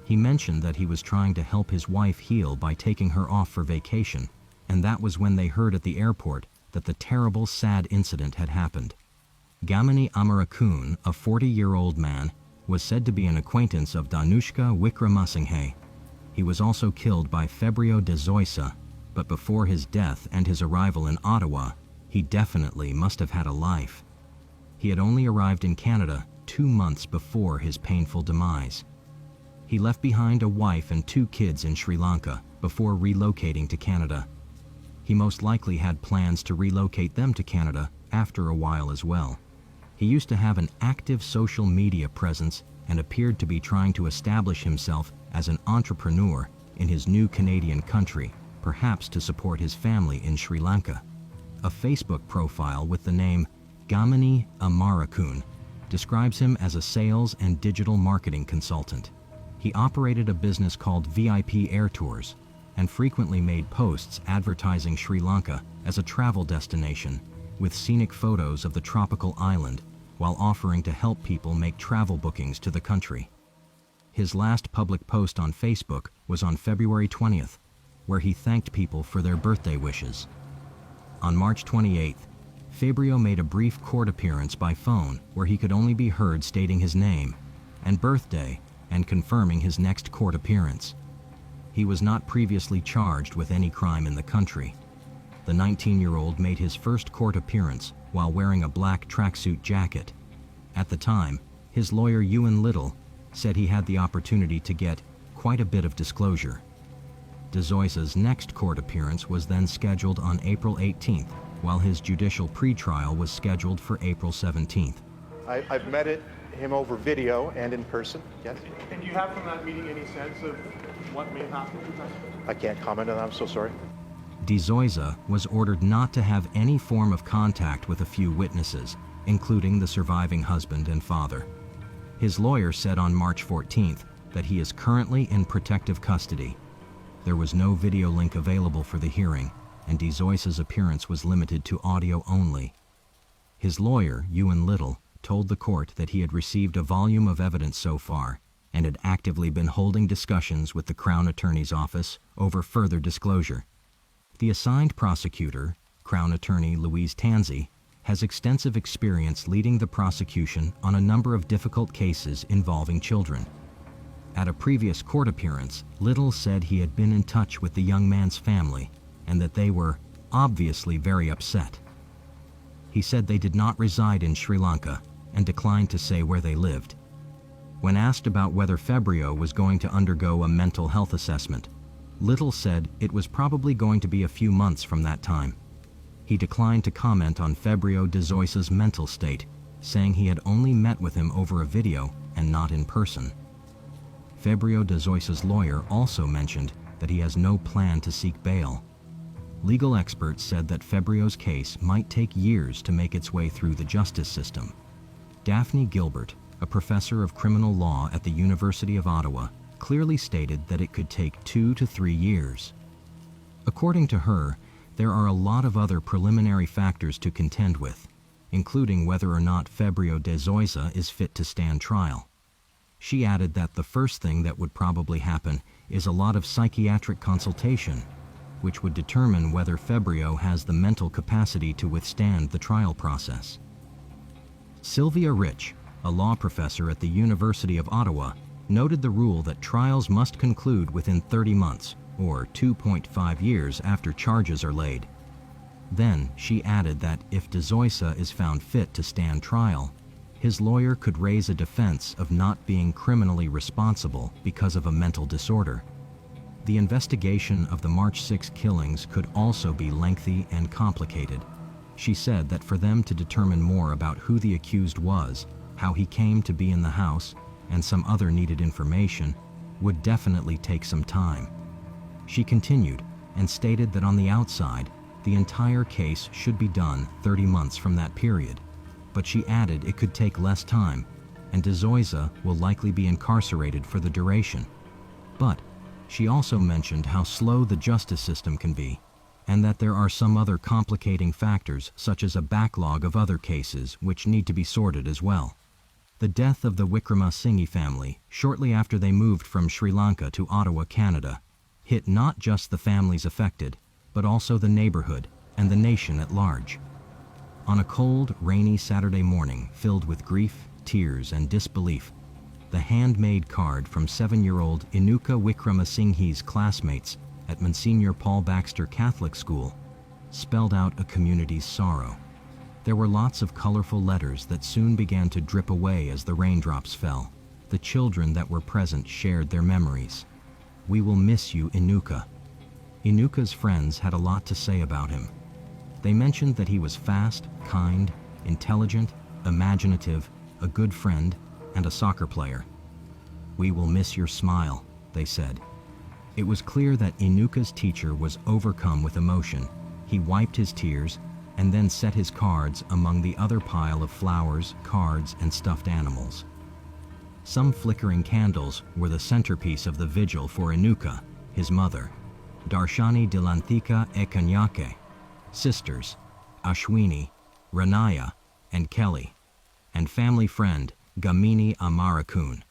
He mentioned that he was trying to help his wife heal by taking her off for vacation, and that was when they heard at the airport that the terrible, sad incident had happened. Ghani Amarakun, a 40-year-old man, was said to be an acquaintance of Danushka Wickramasinghe. He was also killed by Febrio De Zoysa, but before his death and his arrival in Ottawa, he definitely must have had a life. He had only arrived in Canada 2 months before his painful demise. He left behind a wife and 2 kids in Sri Lanka before relocating to Canada. He most likely had plans to relocate them to Canada after a while as well. He used to have an active social media presence and appeared to be trying to establish himself as an entrepreneur in his new Canadian country, perhaps to support his family in Sri Lanka. A Facebook profile with the name Ghani Amarakun describes him as a sales and digital marketing consultant. He operated a business called VIP Air Tours, and frequently made posts advertising Sri Lanka as a travel destination with scenic photos of the tropical island while offering to help people make travel bookings to the country. His last public post on Facebook was on February 20th, where he thanked people for their birthday wishes. On March 28th, Fabrio made a brief court appearance by phone where he could only be heard stating his name and birthday and confirming his next court appearance. He was not previously charged with any crime in the country. The 19-year-old made his first court appearance while wearing a black tracksuit jacket. At the time, his lawyer Ewan Little said he had the opportunity to get quite a bit of disclosure. De Zoysa's next court appearance was then scheduled on April 18th, while his judicial pretrial was scheduled for April 17th. I've met him over video and in person, yes. And do you have from that meeting any sense of what may happen? I can't comment on that, I'm so sorry. De Zoysa was ordered not to have any form of contact with a few witnesses, including the surviving husband and father. His lawyer said on March 14th that he is currently in protective custody. There was no video link available for the hearing, and De Zoysa's appearance was limited to audio only. His lawyer, Ewan Little, told the court that he had received a volume of evidence so far and had actively been holding discussions with the Crown Attorney's office over further disclosure. The assigned prosecutor, Crown Attorney Louise Tansey, has extensive experience leading the prosecution on a number of difficult cases involving children. At a previous court appearance, Little said he had been in touch with the young man's family and that they were obviously very upset. He said they did not reside in Sri Lanka and declined to say where they lived. When asked about whether Fabrio was going to undergo a mental health assessment, Little said it was probably going to be a few months from that time. He declined to comment on Fabrio de Zoysa's mental state, saying he had only met with him over a video and not in person. Fabrio de Zoysa's lawyer also mentioned that he has no plan to seek bail. Legal experts said that Fabrio's case might take years to make its way through the justice system. Daphne Gilbert, a professor of criminal law at the University of Ottawa, clearly stated that it could take 2 to 3 years. According to her, there are a lot of other preliminary factors to contend with, including whether or not Fabrio de Zoysa is fit to stand trial. She added that the first thing that would probably happen is a lot of psychiatric consultation, which would determine whether Fabrio has the mental capacity to withstand the trial process. Sylvia Rich, a law professor at the University of Ottawa, noted the rule that trials must conclude within 30 months, or 2.5 years after charges are laid. Then she added that if de Zoysa is found fit to stand trial, his lawyer could raise a defense of not being criminally responsible because of a mental disorder. The investigation of the March 6 killings could also be lengthy and complicated. She said that for them to determine more about who the accused was, how he came to be in the house, and some other needed information, would definitely take some time. She continued and stated that on the outside, the entire case should be done 30 months from that period, but she added it could take less time, and de Zoysa will likely be incarcerated for the duration. But she also mentioned how slow the justice system can be, and that there are some other complicating factors such as a backlog of other cases which need to be sorted as well. The death of the Wickramasinghe family, shortly after they moved from Sri Lanka to Ottawa, Canada, hit not just the families affected, but also the neighborhood and the nation at large. On a cold, rainy Saturday morning filled with grief, tears, and disbelief, the handmade card from 7-year-old Inuka Wickramasinghe's classmates at Monsignor Paul Baxter Catholic School spelled out a community's sorrow. There were lots of colorful letters that soon began to drip away as the raindrops fell. The children that were present shared their memories. "We will miss you, Inuka." Inuka's friends had a lot to say about him. They mentioned that he was fast, kind, intelligent, imaginative, a good friend, and a soccer player. "We will miss your smile," they said. It was clear that Inuka's teacher was overcome with emotion. He wiped his tears and then set his cards among the other pile of flowers, cards, and stuffed animals. Some flickering candles were the centerpiece of the vigil for Inuka, his mother. Darshani Dilanthika Ekanyake, sisters Ashwini, Ranaya, and Kelly, and family friend Gamini Amarakun.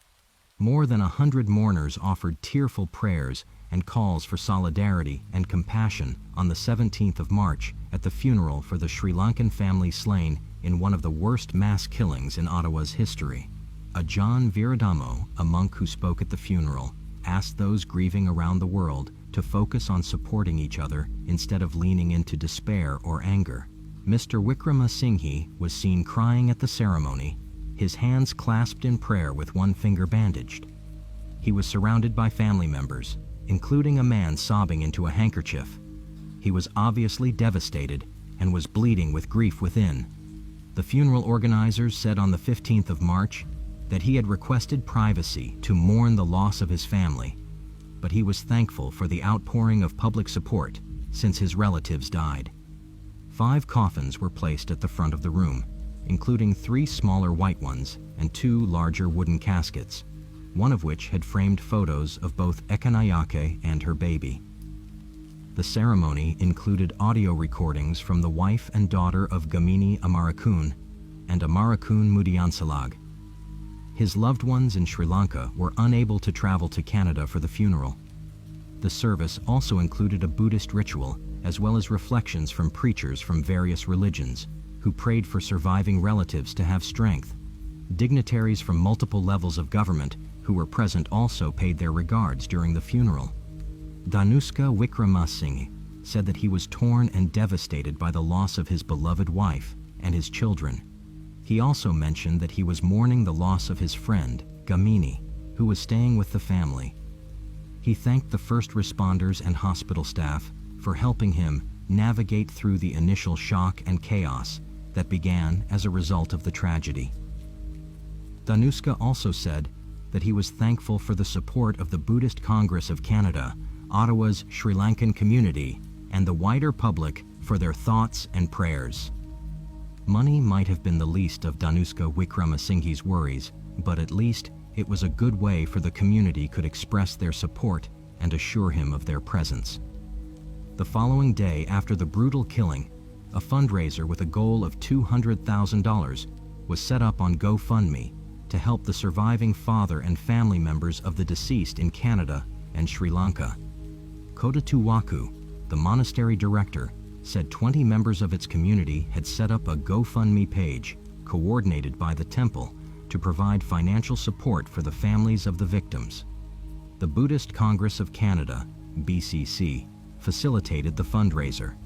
More than 100 mourners offered tearful prayers and calls for solidarity and compassion on the 17th of March at the funeral for the Sri Lankan family slain in one of the worst mass killings in Ottawa's history. Ajahn Viradamo, a monk who spoke at the funeral, asked those grieving around the world to focus on supporting each other instead of leaning into despair or anger. Mr. Wickramasinghe was seen crying at the ceremony, his hands clasped in prayer with one finger bandaged. He was surrounded by family members, including a man sobbing into a handkerchief. He was obviously devastated and was bleeding with grief within. The funeral organizers said on the 15th of March that he had requested privacy to mourn the loss of his family, but he was thankful for the outpouring of public support since his relatives died. 5 coffins were placed at the front of the room, including 3 smaller white ones and 2 larger wooden caskets, one of which had framed photos of both Ekanayake and her baby. The ceremony included audio recordings from the wife and daughter of Gamini Amarakun and Amarakun Mudiansalag. His loved ones in Sri Lanka were unable to travel to Canada for the funeral. The service also included a Buddhist ritual, as well as reflections from preachers from various religions, who prayed for surviving relatives to have strength. Dignitaries from multiple levels of government who were present also paid their regards during the funeral. Dhanuska Wickramasinghe said that he was torn and devastated by the loss of his beloved wife and his children. He also mentioned that he was mourning the loss of his friend, Gamini, who was staying with the family. He thanked the first responders and hospital staff for helping him navigate through the initial shock and chaos that began as a result of the tragedy. Dhanuska also said that he was thankful for the support of the Buddhist Congress of Canada, Ottawa's Sri Lankan community, and the wider public for their thoughts and prayers. Money might have been the least of Dhanuska Wickramasinghe's worries, but at least it was a good way for the community could express their support and assure him of their presence. The following day after the brutal killing, a fundraiser with a goal of $200,000 was set up on GoFundMe to help the surviving father and family members of the deceased in Canada and Sri Lanka. Kodatuwaku, the monastery director, said 20 members of its community had set up a GoFundMe page, coordinated by the temple, to provide financial support for the families of the victims. The Buddhist Congress of Canada, BCC, facilitated the fundraiser.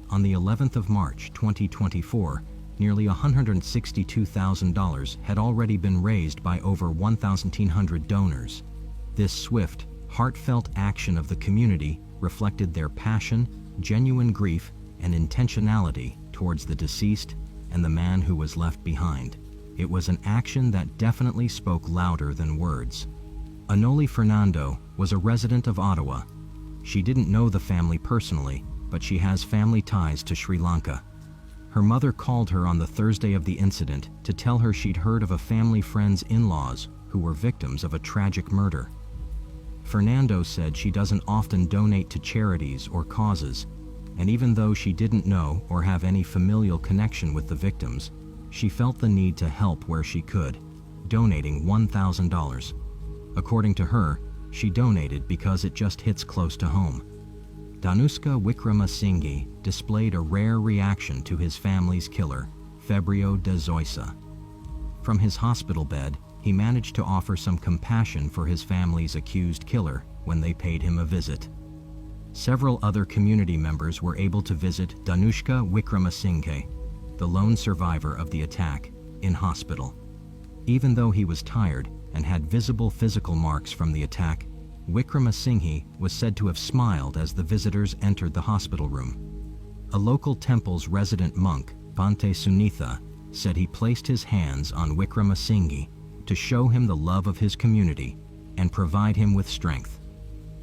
On the 11th of March 2024, nearly $162,000 had already been raised by over 1,100 donors. This swift, heartfelt action of the community reflected their passion, genuine grief, and intentionality towards the deceased and the man who was left behind. It was an action that definitely spoke louder than words. Anoli Fernando was a resident of Ottawa. She didn't know the family personally, but she has family ties to Sri Lanka. Her mother called her on the Thursday of the incident to tell her she'd heard of a family friend's in-laws who were victims of a tragic murder. Fernando said she doesn't often donate to charities or causes, and even though she didn't know or have any familial connection with the victims, she felt the need to help where she could, donating $1,000. According to her, she donated because it just hits close to home. Dhanuska Wickramasinghe displayed a rare reaction to his family's killer, Febrio de Zoisa. From his hospital bed, he managed to offer some compassion for his family's accused killer when they paid him a visit. Several other community members were able to visit Dhanuska Wickramasinghe, the lone survivor of the attack, in hospital. Even though he was tired and had visible physical marks from the attack, Wickramasinghe was said to have smiled as the visitors entered the hospital room. A local temple's resident monk, Bhante Sunitha, said he placed his hands on Wickramasinghe to show him the love of his community and provide him with strength.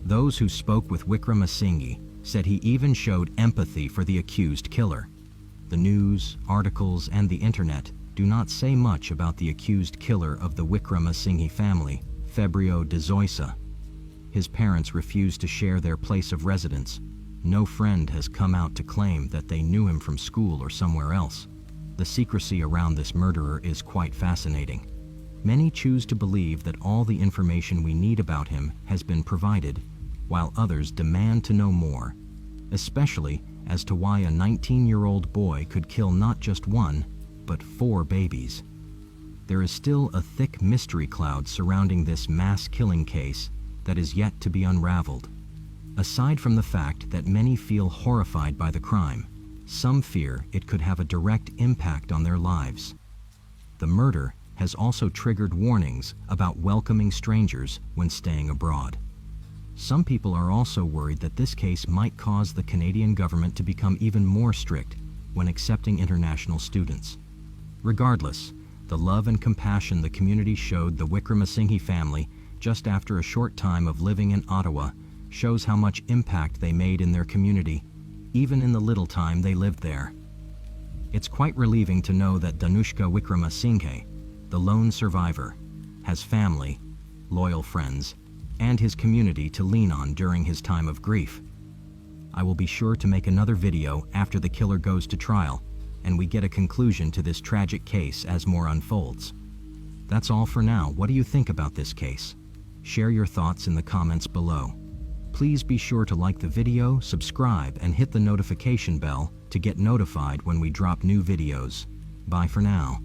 Those who spoke with Wickramasinghe said he even showed empathy for the accused killer. The news, articles, and the internet do not say much about the accused killer of the Wickramasinghe family, Febrio de Zoisa. His parents refuse to share their place of residence. No friend has come out to claim that they knew him from school or somewhere else. The secrecy around this murderer is quite fascinating. Many choose to believe that all the information we need about him has been provided, while others demand to know more, especially as to why a 19-year-old boy could kill not just one, but 4 babies. There is still a thick mystery cloud surrounding this mass killing case that is yet to be unraveled. Aside from the fact that many feel horrified by the crime, some fear it could have a direct impact on their lives. The murder has also triggered warnings about welcoming strangers when staying abroad. Some people are also worried that this case might cause the Canadian government to become even more strict when accepting international students. Regardless, the love and compassion the community showed the Wickramasinghe family just after a short time of living in Ottawa shows how much impact they made in their community, even in the little time they lived there. It's quite relieving to know that Danushka Wickramasinghe, the lone survivor, has family, loyal friends, and his community to lean on during his time of grief. I will be sure to make another video after the killer goes to trial and we get a conclusion to this tragic case as more unfolds. That's all for now. What do you think about this case? Share your thoughts in the comments below. Please be sure to like the video, subscribe, and hit the notification bell to get notified when we drop new videos. Bye for now.